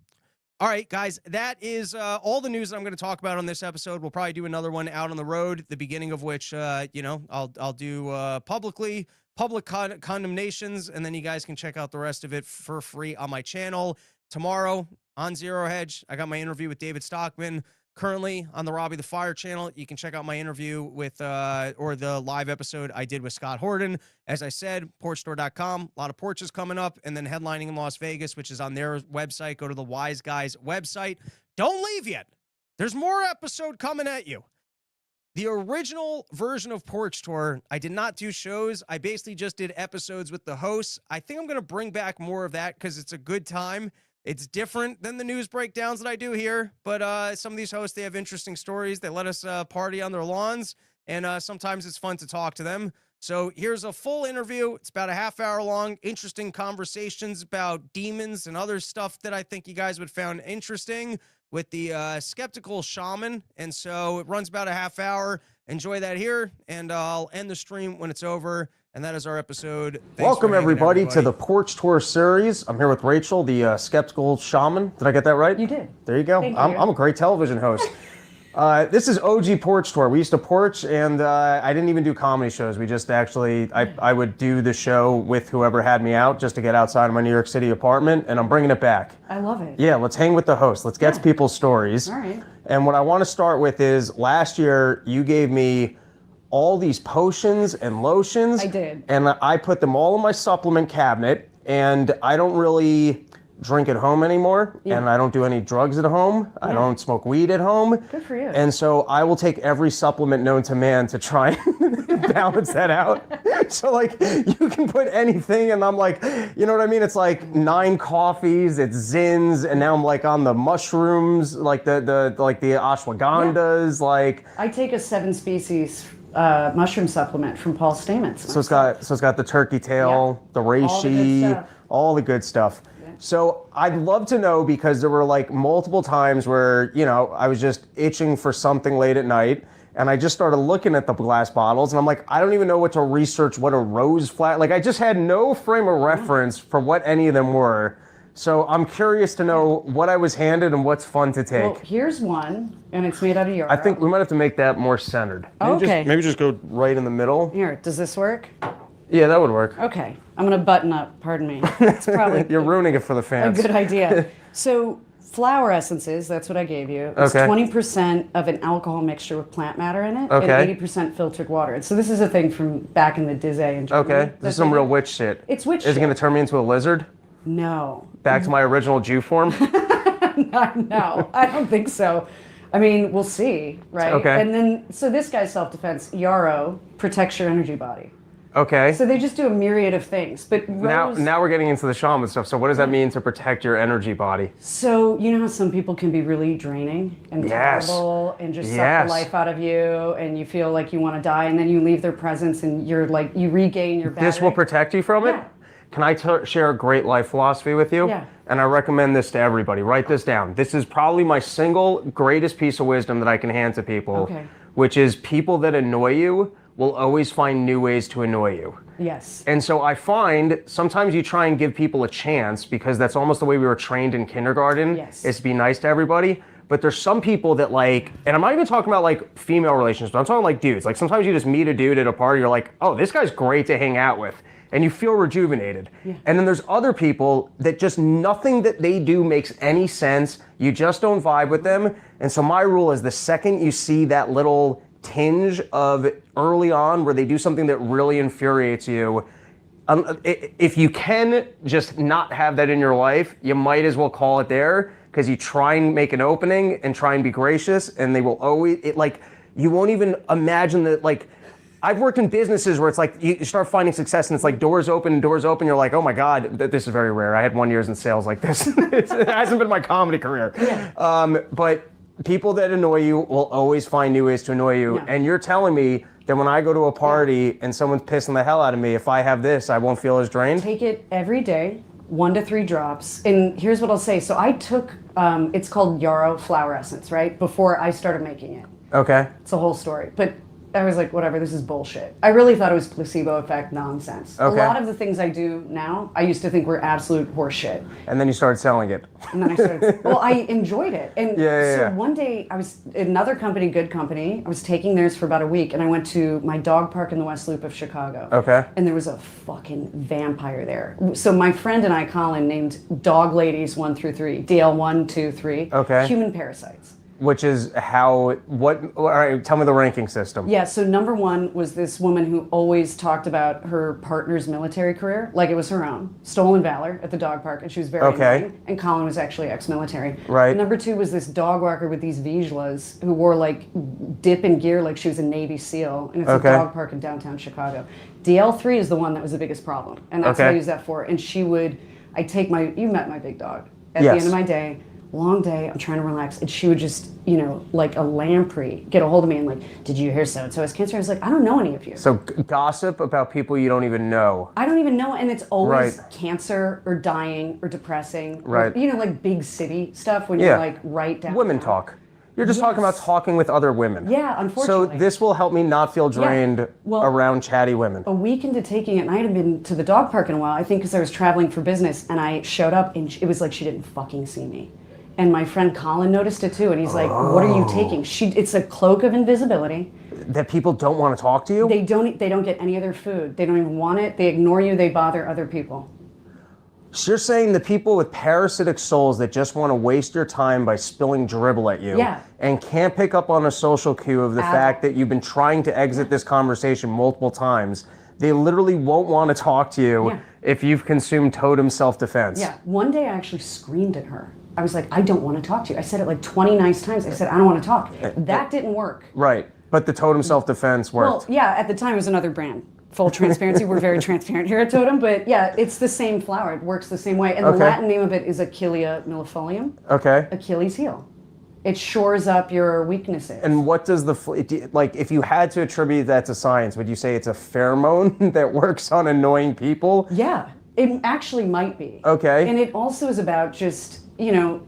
All right, guys, that is all the news that I'm going to talk about on this episode. We'll probably do another one out on the road, the beginning of which, I'll do public condemnations, and then you guys can check out the rest of it for free on my channel. Tomorrow on Zero Hedge, I got my interview with David Stockman. Currently on the Robbie the Fire channel, you can check out my interview with, or the live episode I did with Scott Horton. As I said, porchstore.com, a lot of porches coming up, and then headlining in Las Vegas, which is on their website. Go to the Wise Guys website. Don't leave yet. There's more episode coming at you. The original version of Porch Tour, I did not do shows. I basically just did episodes with the hosts. I think I'm going to bring back more of that because it's a good time. It's different than the news breakdowns that I do here, but some of these hosts, they have interesting stories. They let us party on their lawns, and sometimes it's fun to talk to them. So here's a full interview. It's about a half hour long, interesting conversations about demons and other stuff that I think you guys would find interesting with the Skeptical Shaman. And so it runs about a half hour. Enjoy that here, and I'll end the stream when it's over. And that is our episode. Welcome, everybody, to the Porch Tour series. I'm here with Rachel, the Skeptical Shaman. Did I get that right? You did. There you go. I'm a great television host. This is OG Porch Tour. We used to porch, and I didn't even do comedy shows. We just actually, I would do the show with whoever had me out just to get outside of my New York City apartment, and I'm bringing it back. I love it. Yeah, let's hang with the host. Let's get to people's stories. All right. And what I want to start with is, last year, you gave me all these potions and lotions. I did. And I put them all in my supplement cabinet, and I don't really drink at home anymore, and I don't do any drugs at home. I don't smoke weed at home. Good for you. And so I will take every supplement known to man to try and balance that out. So like you can put anything, and I'm like, you know what I mean? It's like 9 coffees, it's Zyns, and now I'm like on the mushrooms, like the ashwagandhas, like. I take a 7 species mushroom supplement from Paul Stamets. So it's got the turkey tail, the reishi, all the good stuff. So I'd love to know, because there were like multiple times where, you know, I was just itching for something late at night, and I just started looking at the glass bottles, and I'm like, I don't even know what to research what a rose flower, like I just had no frame of reference for what any of them were. So I'm curious to know what I was handed and what's fun to take. Well, here's one, and it's made out of yarrow. I think we might have to make that more centered. Maybe just go right in the middle. Here, does this work? Yeah, that would work. Okay, I'm gonna button up, pardon me. It's probably You're ruining it for the fans. a good idea. So flower essences, that's what I gave you. It's 20% of an alcohol mixture with plant matter in it, and 80% filtered water. And so this is a thing from back in the Dizay in Germany. Okay, this is some real witch shit. It's witch shit. Is it gonna turn me into a lizard? No. Back to my original Jew form? No, I don't think so. I mean, we'll see, right? Okay. And then, so this guy's self-defense, yarrow, protects your energy body. Okay. So they just do a myriad of things. But rose, now we're getting into the shaman stuff. So what does that mean to protect your energy body? So you know how some people can be really draining and terrible and just suck the life out of you, and you feel like you want to die, and then you leave their presence and you're like, you regain your battery. This will protect you from it? Can I share a great life philosophy with you? Yeah. And I recommend this to everybody. Write this down. This is probably my single greatest piece of wisdom that I can hand to people, which is people that annoy you will always find new ways to annoy you. Yes. And so I find sometimes you try and give people a chance, because that's almost the way we were trained in kindergarten, is to be nice to everybody. But there's some people that like, and I'm not even talking about like female relationships, but I'm talking like dudes. Like sometimes you just meet a dude at a party, you're like, oh, this guy's great to hang out with. And you feel rejuvenated. And then there's other people that just nothing that they do makes any sense. You just don't vibe with them. And so my rule is the second you see that little tinge of early on where they do something that really infuriates you, if you can just not have that in your life, you might as well call it there, because you try and make an opening and try and be gracious, and they will always, you won't even imagine that, like, I've worked in businesses where it's like you start finding success and it's like doors open. You're like, oh my God, this is very rare. I had 1 year in sales like this. It hasn't been my comedy career. But people that annoy you will always find new ways to annoy you. And you're telling me that when I go to a party and someone's pissing the hell out of me, if I have this, I won't feel as drained? Take it every day, 1 to 3 drops. And here's what I'll say. So I took, it's called yarrow flower essence, right? Before I started making it. Okay. It's a whole story. But I was like, whatever, this is bullshit. I really thought it was placebo effect nonsense. Okay. A lot of the things I do now, I used to think were absolute horseshit. And then you started selling it. And then I started, well, I enjoyed it. And so one day, I was in another company, good company, I was taking theirs for about a week, and I went to my dog park in the West Loop of Chicago. Okay. And there was a fucking vampire there. So my friend and I, Colin, named Dog Ladies 1 through 3, DL 1, 2, 3, human parasites. Which is all right, tell me the ranking system. Yeah, so number 1 was this woman who always talked about her partner's military career, like it was her own. Stolen valor at the dog park, and she was very annoying. And Colin was actually ex-military. Right. Number 2 was this dog walker with these Vizslas who wore like dip and gear like she was a Navy SEAL, and it's a dog park in downtown Chicago. DL3 is the one that was the biggest problem, and that's what I use that for. And she would, you met my big dog. At the end of my day, long day, I'm trying to relax, and she would just, like a lamprey, get a hold of me and like, did you hear so-and-so has cancer? I was like, I don't know any of you. So gossip about people you don't even know. I don't even know, and it's always cancer or dying or depressing. Right. Or, like big city stuff when you're like right down. Women talk. You're just talking about talking with other women. Yeah, unfortunately. So this will help me not feel drained around chatty women. A week into taking it, and I hadn't been to the dog park in a while, I think because I was traveling for business, and I showed up, and it was like she didn't fucking see me. And my friend Colin noticed it too, and he's like, what are you taking? It's a cloak of invisibility. That people don't want to talk to you? They don't get any of their food. They don't even want it. They ignore you. They bother other people. So you're saying the people with parasitic souls that just want to waste your time by spilling dribble at you and can't pick up on a social cue of the fact that you've been trying to exit this conversation multiple times, they literally won't want to talk to you if you've consumed totem self-defense. Yeah, one day I actually screamed at her. I was like, I don't want to talk to you. I said it like 20 nice times. I said, I don't want to talk. That didn't work. Right, but the totem self-defense worked. Well, yeah, at the time it was another brand. Full transparency, we're very transparent here at Totem, but yeah, it's the same flower. It works the same way. And the Latin name of it is Achillea millefolium. Okay. Achilles heel. It shores up your weaknesses. And what does like, if you had to attribute that to science, would you say it's a pheromone that works on annoying people? Yeah, it actually might be. Okay. And it also is about just,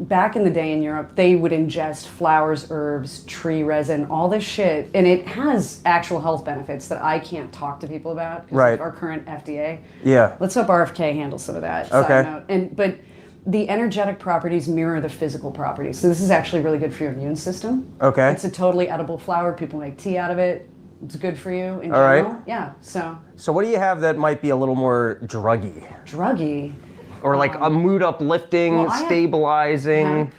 back in the day in Europe, they would ingest flowers, herbs, tree resin, all this shit. And it has actual health benefits that I can't talk to people about because of our current FDA. Yeah. Let's hope RFK handles some of that. Okay. But the energetic properties mirror the physical properties. So this is actually really good for your immune system. Okay. It's a totally edible flower. People make tea out of it. It's good for you in general. Right. Yeah, so. So what do you have that might be a little more druggy? Druggy? Or like a mood uplifting, stabilizing.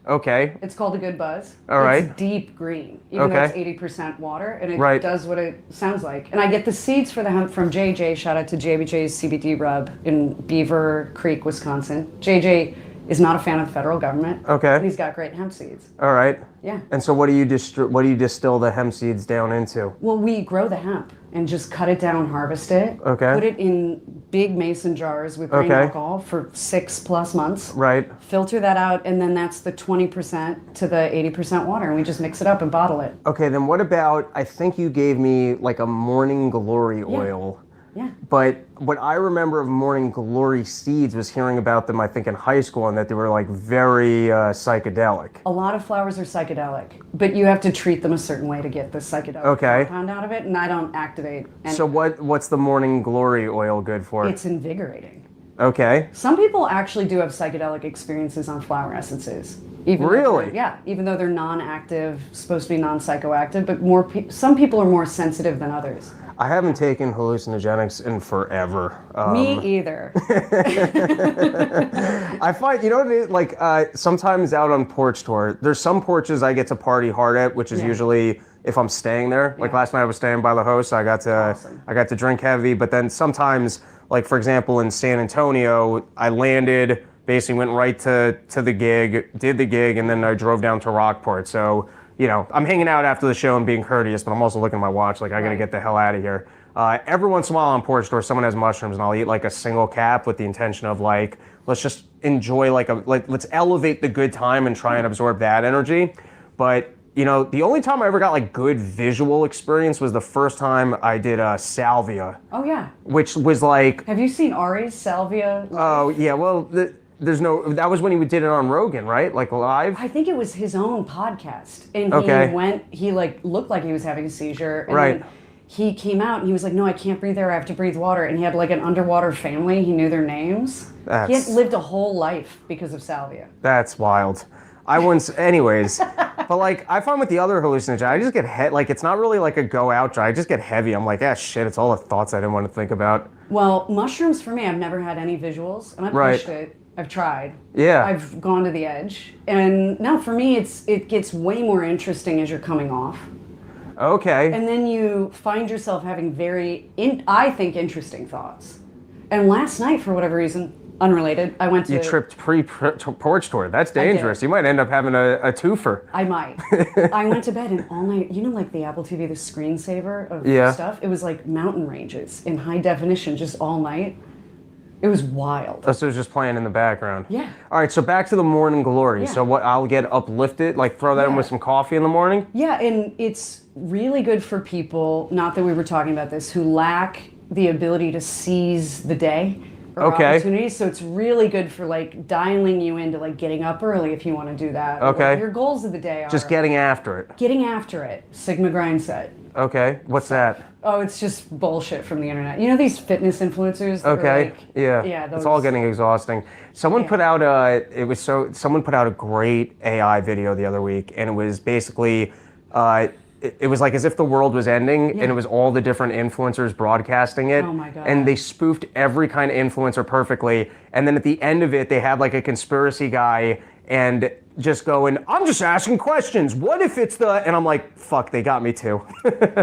Okay. It's called a good buzz. All right. It's deep green, even though it's 80% water, and it does what it sounds like. And I get the seeds for the hemp from JJ. Shout out to JBJ's CBD Rub in Beaver Creek, Wisconsin. JJ is not a fan of the federal government. Okay. And he's got great hemp seeds. All right. Yeah. And so what do you distill the hemp seeds down into? Well, we grow the hemp and just cut it down, harvest it. Okay. Put it in big mason jars with grain alcohol for 6+ months. Right. Filter that out, and then that's the 20% to the 80% water, and we just mix it up and bottle it. Okay, then what about, I think you gave me like a morning glory oil. Yeah. But what I remember of morning glory seeds was hearing about them, I think, in high school, and that they were like very psychedelic. A lot of flowers are psychedelic, but you have to treat them a certain way to get the psychedelic compound out of it, and I don't activate anything. So what's the morning glory oil good for? It's invigorating. Okay. Some people actually do have psychedelic experiences on flower essences. Really? Even though they're non-active, supposed to be non-psychoactive, but some people are more sensitive than others. I haven't taken hallucinogenics in forever. Me either. I find, like sometimes out on Porch tour, there's some porches I get to party hard at, which is usually if I'm staying there. Like last night I was staying by the host, so I got to drink heavy. But then sometimes, like for example in San Antonio, I landed, basically went right to the gig, did the gig, and then I drove down to Rockport. So, I'm hanging out after the show and being courteous, but I'm also looking at my watch like I gotta get the hell out of here. Every once in a while on Porch Tour, someone has mushrooms and I'll eat like a single cap with the intention of like, let's just enjoy let's elevate the good time and try and absorb that energy. But the only time I ever got like good visual experience was the first time I did salvia. Oh yeah. Which was like. Have you seen Ari's salvia? Oh yeah, well that was when he did it on Rogan, right? Like live? I think it was his own podcast. And he looked like he was having a seizure. And then he came out and he was like, no, I can't breathe air, I have to breathe water. And he had like an underwater family, he knew their names. He had lived a whole life because of salvia. That's wild. Anyways, but like I find with the other hallucinogen, I just get like it's not really like a go out dry. I just get heavy. I'm like, shit, it's all the thoughts I didn't want to think about. Well, mushrooms for me, I've never had any visuals, and I've pushed it. I've tried. Yeah. I've gone to the edge, and now for me, it gets way more interesting as you're coming off. Okay. And then you find yourself having I think, interesting thoughts. And last night, for whatever reason, unrelated, I went to... You tripped pre-Porch Tour. That's dangerous. You might end up having a twofer. I might. I went to bed and all night, like the Apple TV, the screensaver of stuff? It was like mountain ranges in high definition just all night. It was wild. Oh, so it was just playing in the background. Yeah. All right, so back to the morning glory. Yeah. So I'll get uplifted, like throw that in with some coffee in the morning? Yeah, and it's really good for people, not that we were talking about this, who lack the ability to seize the day or opportunities. So it's really good for like dialing you into like getting up early if you want to do that. Okay. Or your goals of the day are just getting after it. Getting after it. Sigma grind set. Okay. What's that? Oh, it's just bullshit from the internet. These fitness influencers? Okay. Yeah. It's all getting exhausting. Someone put out someone put out a great AI video the other week, and it was basically it was like as if the world was ending, and it was all the different influencers broadcasting it. Oh my God. And they spoofed every kind of influencer perfectly. And then at the end of it, they had like a conspiracy guy and just going, I'm just asking questions. What if it's the... And I'm like, fuck, they got me too.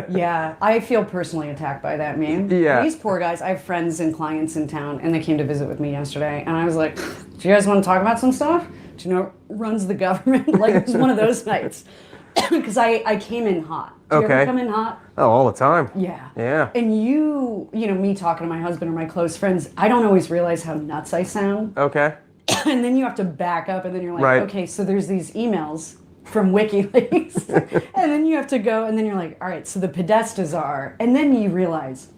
Yeah, I feel personally attacked by that meme. Yeah. These poor guys, I have friends and clients in town, and they came to visit with me yesterday, and I was like, do you guys want to talk about some stuff? Do you know what runs the government? Like, it was one of those nights. Because I came in hot. Do you ever come in hot? Oh, all the time. Yeah. Yeah. And you know, me talking to my husband or my close friends, I don't always realize how nuts I sound. Okay. And then you have to back up, and then you're like, Right. okay, so there's these emails from WikiLeaks. And then you have to go, and then you're like, all right, so the Podestas are, and then you realize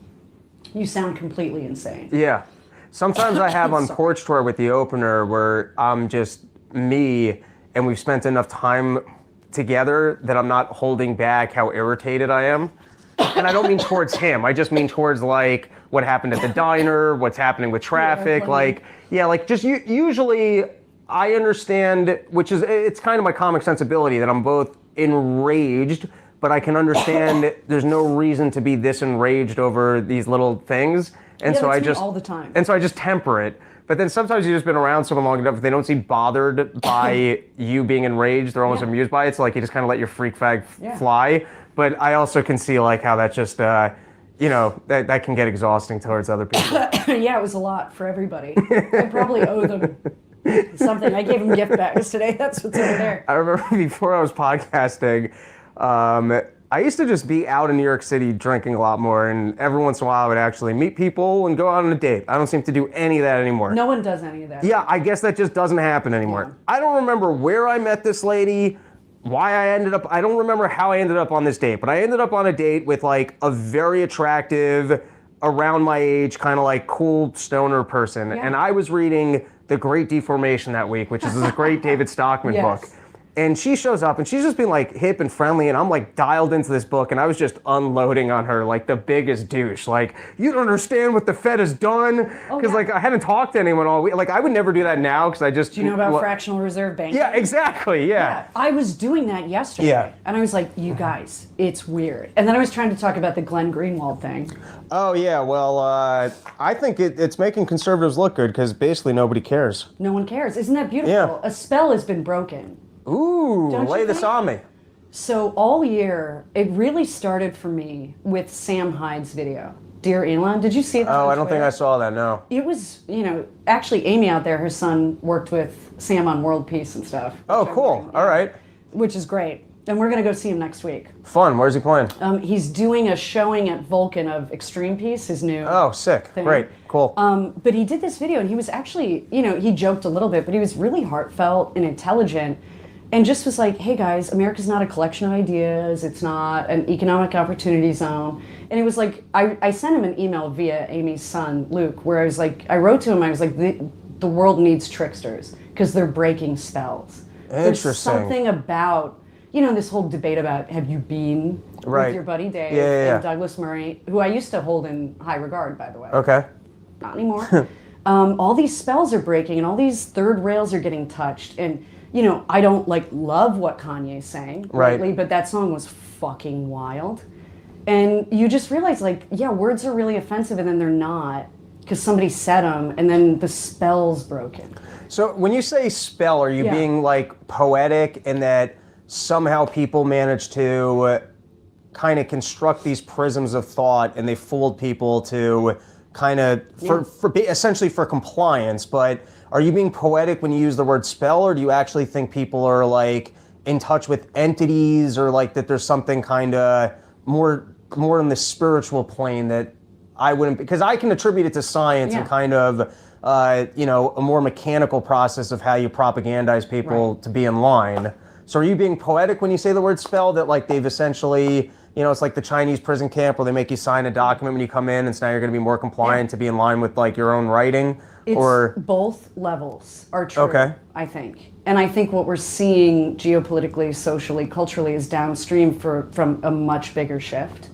you sound completely insane. Yeah. Sometimes I have on Porch Tour with the opener where I'm just me, and we've spent enough time together that I'm not holding back how irritated I am. And I don't mean towards him. I just mean towards like what happened at the diner, what's happening with traffic. Just usually I understand, which is, it's kind of my comic sensibility that I'm both enraged, but I can understand there's no reason to be this enraged over these little things. And so I just all the time. And so I just temper it. But then sometimes you've just been around someone long enough, if they don't seem bothered by you being enraged, they're almost amused by it. So like you just kind of let your freak flag fly. But I also can see like how that's just, that can get exhausting towards other people. Yeah, it was a lot for everybody. I probably owe them something. I gave them gift bags today. That's what's over there. I remember before I was podcasting, I used to just be out in New York City drinking a lot more, and every once in a while I would actually meet people and go out on a date. I don't seem to do any of that anymore. No one does any of that. Yeah, I guess that just doesn't happen anymore. Yeah. I don't remember where I met this lady, I don't remember how I ended up on this date, but I ended up on a date with like a very attractive, around my age, kind of like cool stoner person. Yeah. And I was reading The Great Deformation that week, which is this great David Stockman book. And she shows up and she's just being like hip and friendly, and I'm like dialed into this book, and I was just unloading on her like the biggest douche. Like, you don't understand what the Fed has done. Because like I hadn't talked to anyone all week. Like I would never do that now because I just... Do you know about fractional reserve banking? Yeah, exactly, yeah. I was doing that yesterday. Yeah. And I was like, you guys, it's weird. And then I was trying to talk about the Glenn Greenwald thing. Oh yeah, well, I think it's making conservatives look good because basically nobody cares. No one cares. Isn't that beautiful? Yeah. A spell has been broken. Ooh, lay this on me. So all year, it really started for me with Sam Hyde's video, Dear Elon. Did you see that? Oh, I don't think I saw that, no. It was, actually Amy out there, her son worked with Sam on World Peace and stuff. Oh, cool. All right. Which is great. And we're going to go see him next week. Fun. Where's he playing? He's doing a showing at Vulcan of Extreme Peace, his new sick. thing. Great. Cool. But he did this video, and he was actually, he joked a little bit, but he was really heartfelt and intelligent. And just was like, hey guys, America's not a collection of ideas. It's not an economic opportunity zone. And it was like, I sent him an email via Amy's son, Luke, where I was like, I wrote to him, I was like, the world needs tricksters because they're breaking spells. Interesting. There's something about, this whole debate about have you been with your buddy Dave and Douglas Murray, who I used to hold in high regard, by the way. Okay. Not anymore. All these spells are breaking and all these third rails are getting touched. And I don't love what Kanye's saying lately, but that song was fucking wild. And you just realize words are really offensive and then they're not because somebody said them and then the spell's broken. So when you say spell, are you being poetic in that somehow people manage to kind of construct these prisms of thought and they fooled people to kind of, essentially for compliance, but are you being poetic when you use the word spell, or do you actually think people are in touch with entities, or that there's something kind of more in the spiritual plane that I wouldn't, because I can attribute it to science and kind of a more mechanical process of how you propagandize people to be in line. So are you being poetic when you say the word spell, that they've essentially, it's like the Chinese prison camp where they make you sign a document when you come in, and so now you're going to be more compliant to be in line with your own writing? Both levels are true, I think. And I think what we're seeing geopolitically, socially, culturally is downstream from a much bigger shift.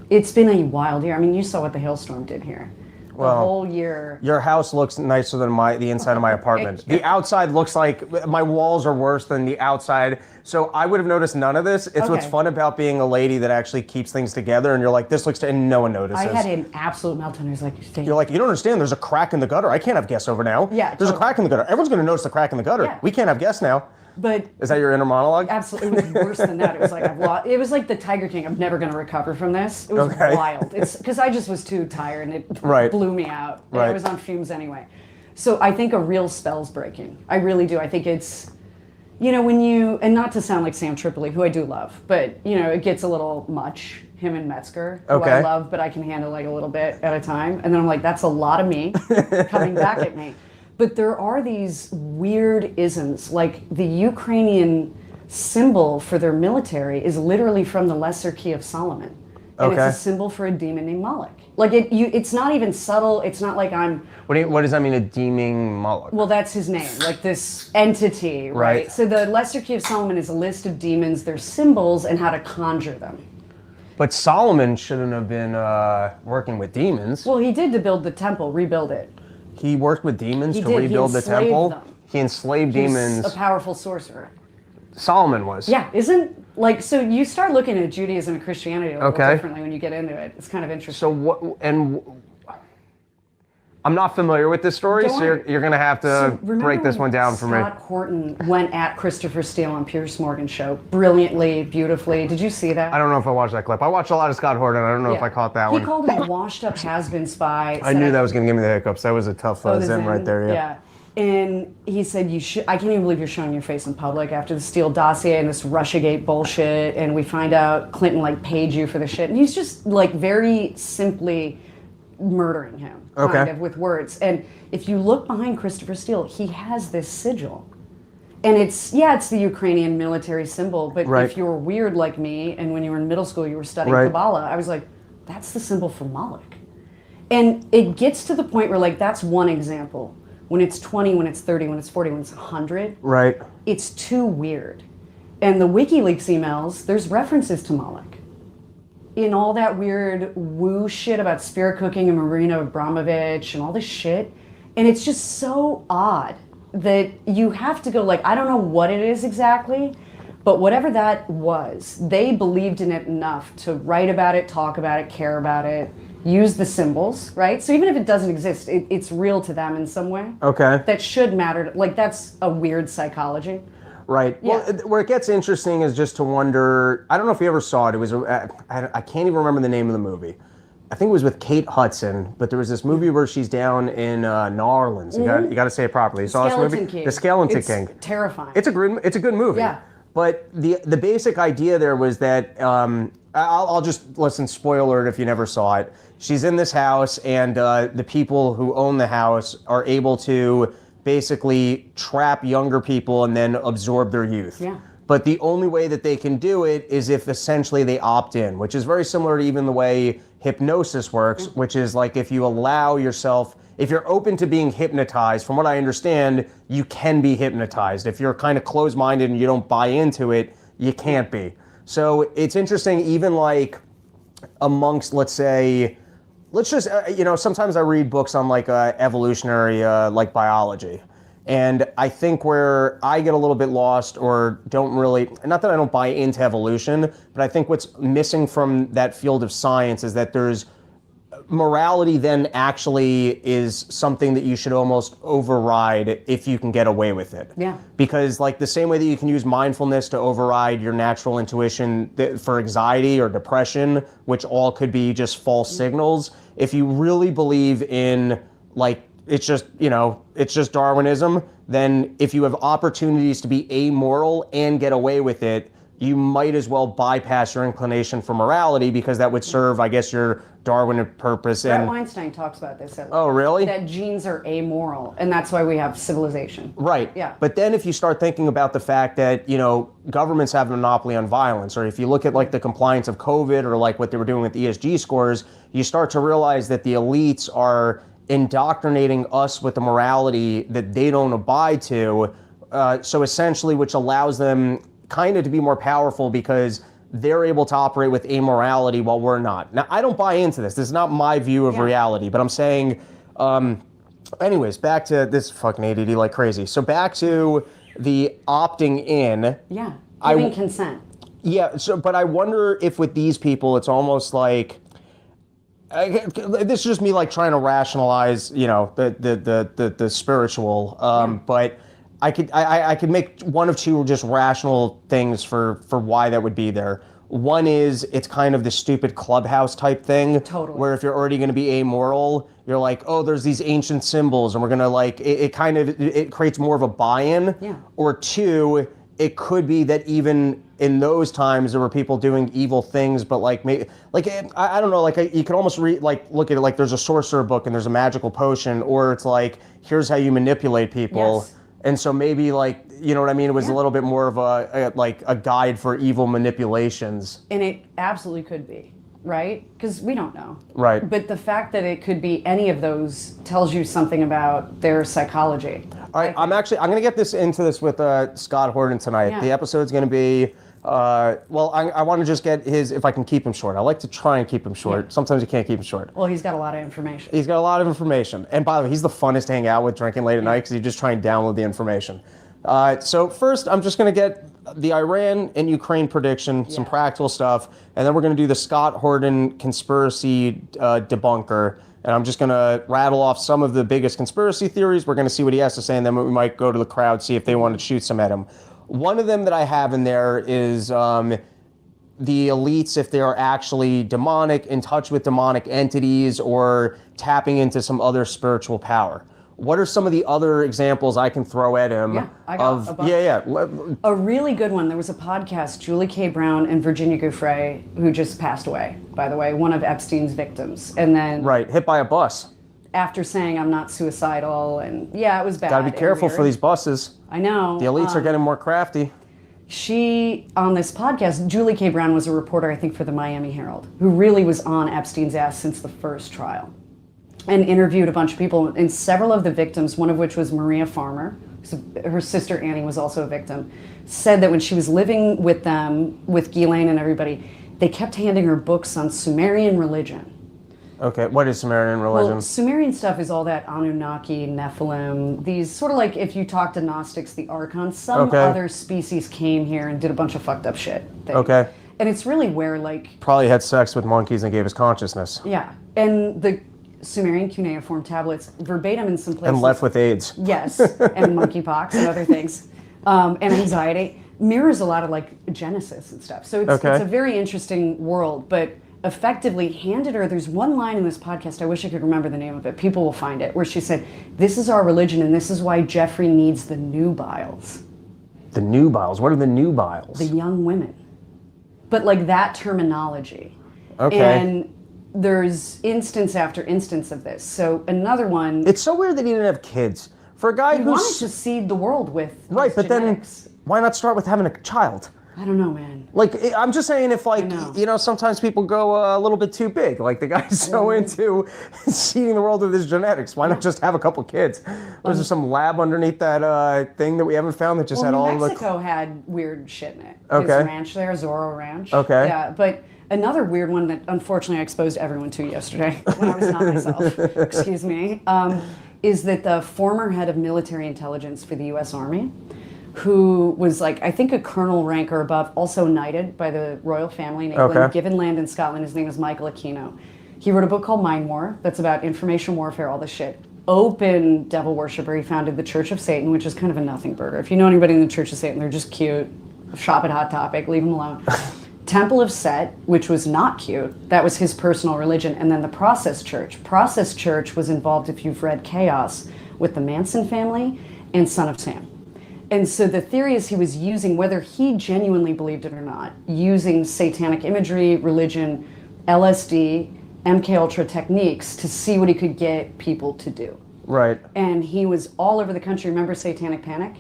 It's been a wild year. I mean, you saw what the hailstorm did here. the whole year. Your house looks nicer than the inside of my apartment. The outside looks like my walls are worse than the outside. So I would have noticed none of this. It's what's fun about being a lady that actually keeps things together, and you're like, this looks, and no one notices. I had an absolute meltdown. He was like, you're like, you don't understand. There's a crack in the gutter. I can't have guests over now. Yeah, there's a crack in the gutter. Everyone's going to notice the crack in the gutter. Yeah. We can't have guests now. But is that your inner monologue? Absolutely, it was worse than that. It was like it was like the Tiger King. I'm never going to recover from this. It was wild. It's because I just was too tired and it blew me out. And I was on fumes anyway. So I think a real spell's breaking. I really do. I think it's, when you, and not to sound like Sam Tripoli, who I do love, but it gets a little much. Him and Metzger, who I love, but I can handle like a little bit at a time. And then I'm like, that's a lot of me coming back at me. But there are these weird isms, like the Ukrainian symbol for their military is literally from the Lesser Key of Solomon. And it's a symbol for a demon named Moloch. Like it's not even subtle. It's not like I'm... What does that mean, a demon Moloch? Well, that's his name, like this entity, right? So the Lesser Key of Solomon is a list of demons, their symbols, and how to conjure them. But Solomon shouldn't have been working with demons. Well, he did to build the temple, rebuild it. He worked with demons to rebuild the temple? He enslaved demons. He's a powerful sorcerer. Solomon was. Yeah, so you start looking at Judaism and Christianity a little differently when you get into it. It's kind of interesting. So I'm not familiar with this story, so you're going to have to break this one down for me. Scott Horton went at Christopher Steele on Piers Morgan's show brilliantly, beautifully. Did you see that? I don't know if I watched that clip. I watched a lot of Scott Horton. I don't know if I caught that one. He called him a washed-up has-been spy. I knew that was going to give me the hiccups. That was a tough Zen right there. Yeah. And he said, I can't even believe you're showing your face in public after the Steele dossier and this Russiagate bullshit, and we find out Clinton paid you for the shit. And he's just very simply murdering him. Kind of with words. And if you look behind Christopher Steele, he has this sigil. And it's the Ukrainian military symbol, but if you were weird like me, and when you were in middle school you were studying Kabbalah, I was like, that's the symbol for Moloch. And it gets to the point where that's one example. When it's 20, when it's 30, when it's 40, when it's 100, it's too weird. And the WikiLeaks emails, there's references to Moloch. In all that weird woo shit about spirit cooking and Marina Abramovich and all this shit. And it's just so odd that you have to go I don't know what it is exactly, but whatever that was, they believed in it enough to write about it, talk about it, care about it, use the symbols, right? So even if it doesn't exist, it's real to them in some way. That should matter. That's a weird psychology. Right. Yeah. Well, where it gets interesting is just to wonder, I don't know if you ever saw it. It was, I can't even remember the name of the movie. I think it was with Kate Hudson, but there was this movie where she's down in New Orleans. You got to say it properly. You saw this movie? King. The Skeleton King. It's terrifying. It's a good movie. Yeah. But the basic idea there was that, I'll just, listen, spoiler it if you never saw it. She's in this house, and the people who own the house are able to basically trap younger people and then absorb their youth. Yeah. But the only way that they can do it is if essentially they opt in, which is very similar to even the way hypnosis works, which is if you allow yourself, if you're open to being hypnotized, from what I understand, you can be hypnotized. If you're kind of closed-minded and you don't buy into it, you can't be. So it's interesting, even amongst, let's just, sometimes I read books on evolutionary, biology. And I think where I get a little bit lost or don't really, not that I don't buy into evolution, but I think what's missing from that field of science is that there's morality then actually is something that you should almost override if you can get away with it. Yeah. Because the same way that you can use mindfulness to override your natural intuition for anxiety or depression, which all could be just false signals, if you really believe in it's just Darwinism, then if you have opportunities to be amoral and get away with it, you might as well bypass your inclination for morality because that would serve, I guess, your Darwin purpose. Brett Weinstein talks about this. Oh, really? That genes are amoral, and that's why we have civilization. Right. Yeah. But then if you start thinking about the fact that, governments have a monopoly on violence, or if you look at the compliance of COVID or what they were doing with ESG scores, you start to realize that the elites are indoctrinating us with the morality that they don't abide to. So essentially, which allows them kind of to be more powerful because they're able to operate with amorality while we're not. Now, I don't buy into this. This is not my view of reality, but I'm saying, anyways, back to this fucking ADD like crazy. So back to the opting in. Yeah, giving consent. Yeah, but I wonder if with these people, it's almost like, this is just me like trying to rationalize, the spiritual, but I could make one of two just rational things for why that would be there. One is it's kind of the stupid clubhouse type thing. Totally. Where if you're already going to be amoral, you're like, oh, there's these ancient symbols and we're going to like, it creates more of a buy-in. Yeah. Or two, it could be that even in those times there were people doing evil things, but like maybe, like I don't know, like you could almost look at it like there's a sorcerer book and there's a magical potion, or it's like here's how you manipulate people. Yes. And so maybe like, you know what I mean? It was a little bit more of a guide for evil manipulations. And it absolutely could be, right? Because we don't know. Right. But the fact that it could be any of those tells you something about their psychology. All right, I'm going to get into this with Scott Horton tonight. Yeah. The episode's going to be, I want to just get if I can keep him short. I like to try and keep him short. Yeah. Sometimes you can't keep him short. Well, he's got a lot of information. He's got a lot of information. And by the way, he's the funnest to hang out with drinking late at night because you just try and download the information. So first, I'm just going to get the Iran and Ukraine prediction, some practical stuff, and then we're going to do the Scott Horton conspiracy debunker. And I'm just going to rattle off some of the biggest conspiracy theories. We're going to see what he has to say, and then we might go to the crowd, see if they want to shoot some at him. One of them that I have in there is the elites, if they are actually demonic, in touch with demonic entities, or tapping into some other spiritual power. What are some of the other examples I can throw at him? Yeah, I got a bunch. A really good one. There was a podcast, Julie K. Brown and Virginia Giuffre, who just passed away, by the way, one of Epstein's victims. And then... Right, hit by a bus. After saying, I'm not suicidal, and yeah, it was bad. Gotta be careful for these buses. I know. The elites are getting more crafty. She, on this podcast, Julie K. Brown was a reporter, I think, for the Miami Herald, who really was on Epstein's ass since the first trial, and interviewed a bunch of people, and several of the victims, one of which was Maria Farmer, her sister Annie was also a victim, said that when she was living with them, with Ghislaine and everybody, they kept handing her books on Sumerian religion. Okay, what is Sumerian religion? Well, Sumerian stuff is all that Anunnaki, Nephilim, these sort of like if you talk to Gnostics, the Archons, some other species came here and did a bunch of fucked up shit. Okay. And it's really where like... Probably had sex with monkeys and gave us consciousness. Yeah, and the Sumerian cuneiform tablets, verbatim in some places... And left with AIDS. Yes, and monkeypox and other things, and anxiety, mirrors a lot of like Genesis and stuff. So it's a very interesting world, but... effectively handed her, there's one line in this podcast, I wish I could remember the name of it, people will find it, where she said, this is our religion and this is why Jeffrey needs the nubiles. The nubiles? What are the nubiles? The young women. But like that terminology. Okay. And there's instance after instance of this. So another one... It's so weird that he didn't have kids. For a guy who wanted to seed the world with right, but genetics. Then why not start with having a child? I don't know, man. Like, I'm just saying if, like, sometimes people go a little bit too big. Like, the guy's so into seeding the world with his genetics. Why not just have a couple kids? Was there some lab underneath that thing that we haven't found that just had all the... Mexico had weird shit in it. Okay. His ranch there, Zorro Ranch. Okay. Yeah, but another weird one that unfortunately I exposed everyone to yesterday when I was not myself, excuse me, is that the former head of military intelligence for the U.S. Army, who was like, I think a colonel rank or above, also knighted by the royal family in England, given land in Scotland. His name is Michael Aquino. He wrote a book called Mind War that's about information warfare, all this shit. Open devil worshiper. He founded the Church of Satan, which is kind of a nothing burger. If you know anybody in the Church of Satan, they're just cute. Shop at Hot Topic, leave them alone. Temple of Set, which was not cute. That was his personal religion. And then the Process Church. Process Church was involved, if you've read Chaos, with the Manson family and Son of Sam. And so the theory is he was using, whether he genuinely believed it or not, using satanic imagery, religion, LSD, MKUltra techniques to see what he could get people to do. Right. And he was all over the country. Remember Satanic Panic?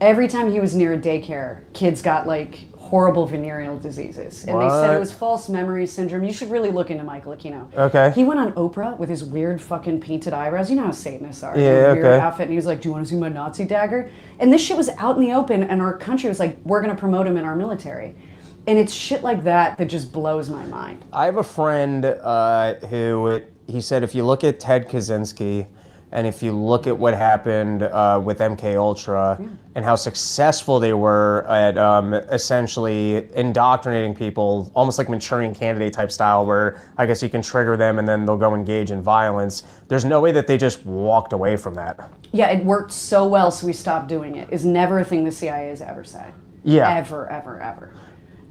Every time he was near a daycare, kids got like horrible venereal diseases. And they said it was false memory syndrome. You should really look into Michael Aquino. Okay. He went on Oprah with his weird fucking painted eyebrows. You know how Satanists are. Yeah, weird outfit. And he was like, do you want to see my Nazi dagger? And this shit was out in the open, and our country was like, we're going to promote him in our military. And it's shit like that that just blows my mind. I have a friend who, he said, if you look at Ted Kaczynski and if you look at what happened with MK Ultra and how successful they were at essentially indoctrinating people, almost like Manchurian Candidate type style, where I guess you can trigger them and then they'll go engage in violence. There's no way that they just walked away from that. Yeah, it worked so well, so we stopped doing it. Is never a thing the CIA has ever said. Yeah. Ever, ever, ever.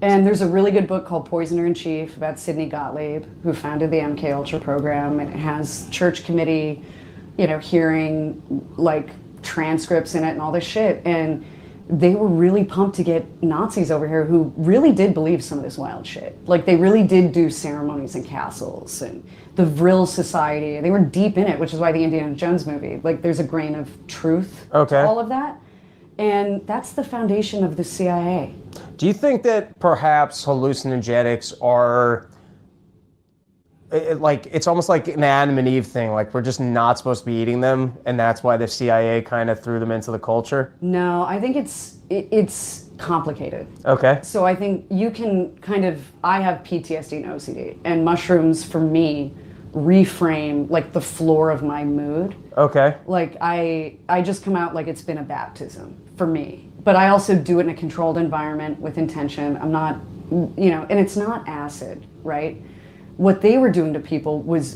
And there's a really good book called Poisoner in Chief about Sidney Gottlieb, who founded the MK Ultra program, and it has church committee, hearing like transcripts in it and all this shit. And they were really pumped to get Nazis over here who really did believe some of this wild shit. Like they really did do ceremonies in castles and the Vril Society. They were deep in it, which is why the Indiana Jones movie, like there's a grain of truth to all of that. And that's the foundation of the CIA. Do you think that perhaps hallucinogenics are it's almost like an Adam and Eve thing, like we're just not supposed to be eating them, and that's why the CIA kind of threw them into the culture? No, I think it's complicated. Okay. So I think you can I have PTSD and OCD, and mushrooms for me reframe like the floor of my mood. Okay. Like I just come out like it's been a baptism for me. But I also do it in a controlled environment with intention. I'm not, and it's not acid, right? What they were doing to people was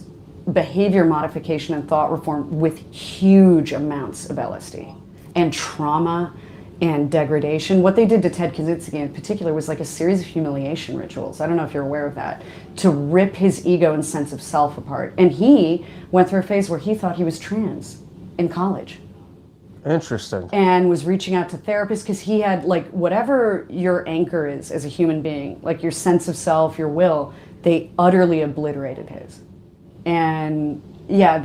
behavior modification and thought reform with huge amounts of LSD and trauma and degradation. What they did to Ted Kaczynski in particular was like a series of humiliation rituals. I don't know if you're aware of that, to rip his ego and sense of self apart. And he went through a phase where he thought he was trans in college. Interesting. And was reaching out to therapists because he had like whatever your anchor is as a human being, like your sense of self, your will, they utterly obliterated his. And yeah,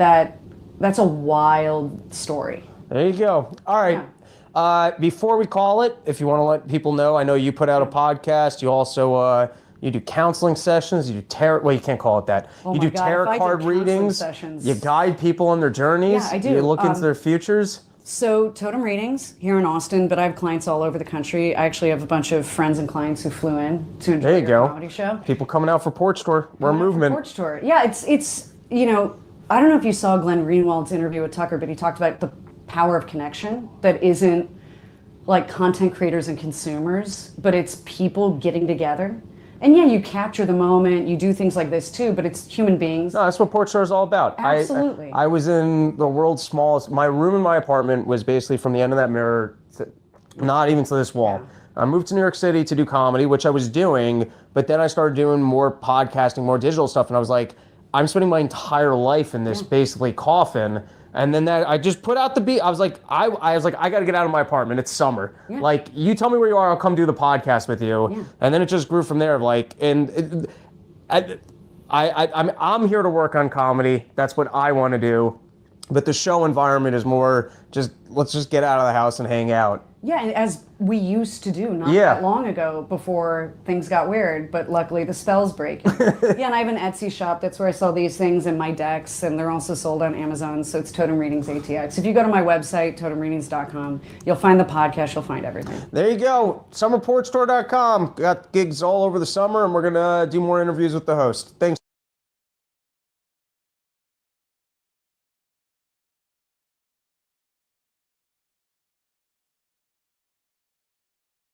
that's a wild story. There you go. All right. Yeah. Before we call it, if you want to let people know, I know you put out a podcast. You also you do counseling sessions. You do tarot. Well, you can't call it that. Oh you do tarot card readings. Sessions. You guide people on their journeys. Yeah, I do. You look into their futures. So totem readings here in Austin, but I have clients all over the country. I actually have a bunch of friends and clients who flew in to enjoy your comedy show. People coming out for Porch Tour. We're a movement. Porch Tour. Yeah, it's I don't know if you saw Glenn Greenwald's interview with Tucker, but he talked about the power of connection that isn't like content creators and consumers, but it's people getting together. And yeah, you capture the moment, you do things like this too, but it's human beings. No, that's what Porch Tour is all about. Absolutely. I was in the world's smallest, my room in my apartment was basically from the end of that mirror, not even to this wall. Yeah. I moved to New York City to do comedy, which I was doing, but then I started doing more podcasting, more digital stuff, and I was like, I'm spending my entire life in this basically coffin. And then I just put out the beat. I was like, I got to get out of my apartment. It's summer. Yeah. Like, you tell me where you are, I'll come do the podcast with you. Yeah. And then it just grew from there. Like, and I'm here to work on comedy. That's what I want to do. But the show environment is more just let's just get out of the house and hang out. Yeah, as we used to do not that long ago before things got weird, but luckily the spell's breaking. Yeah, and I have an Etsy shop. That's where I sell these things and my decks, and they're also sold on Amazon, so it's Totem Readings ATX. If you go to my website, totemreadings.com, you'll find the podcast, you'll find everything. There you go, summerporchtour.com. Got gigs all over the summer, and we're going to do more interviews with the host. Thanks.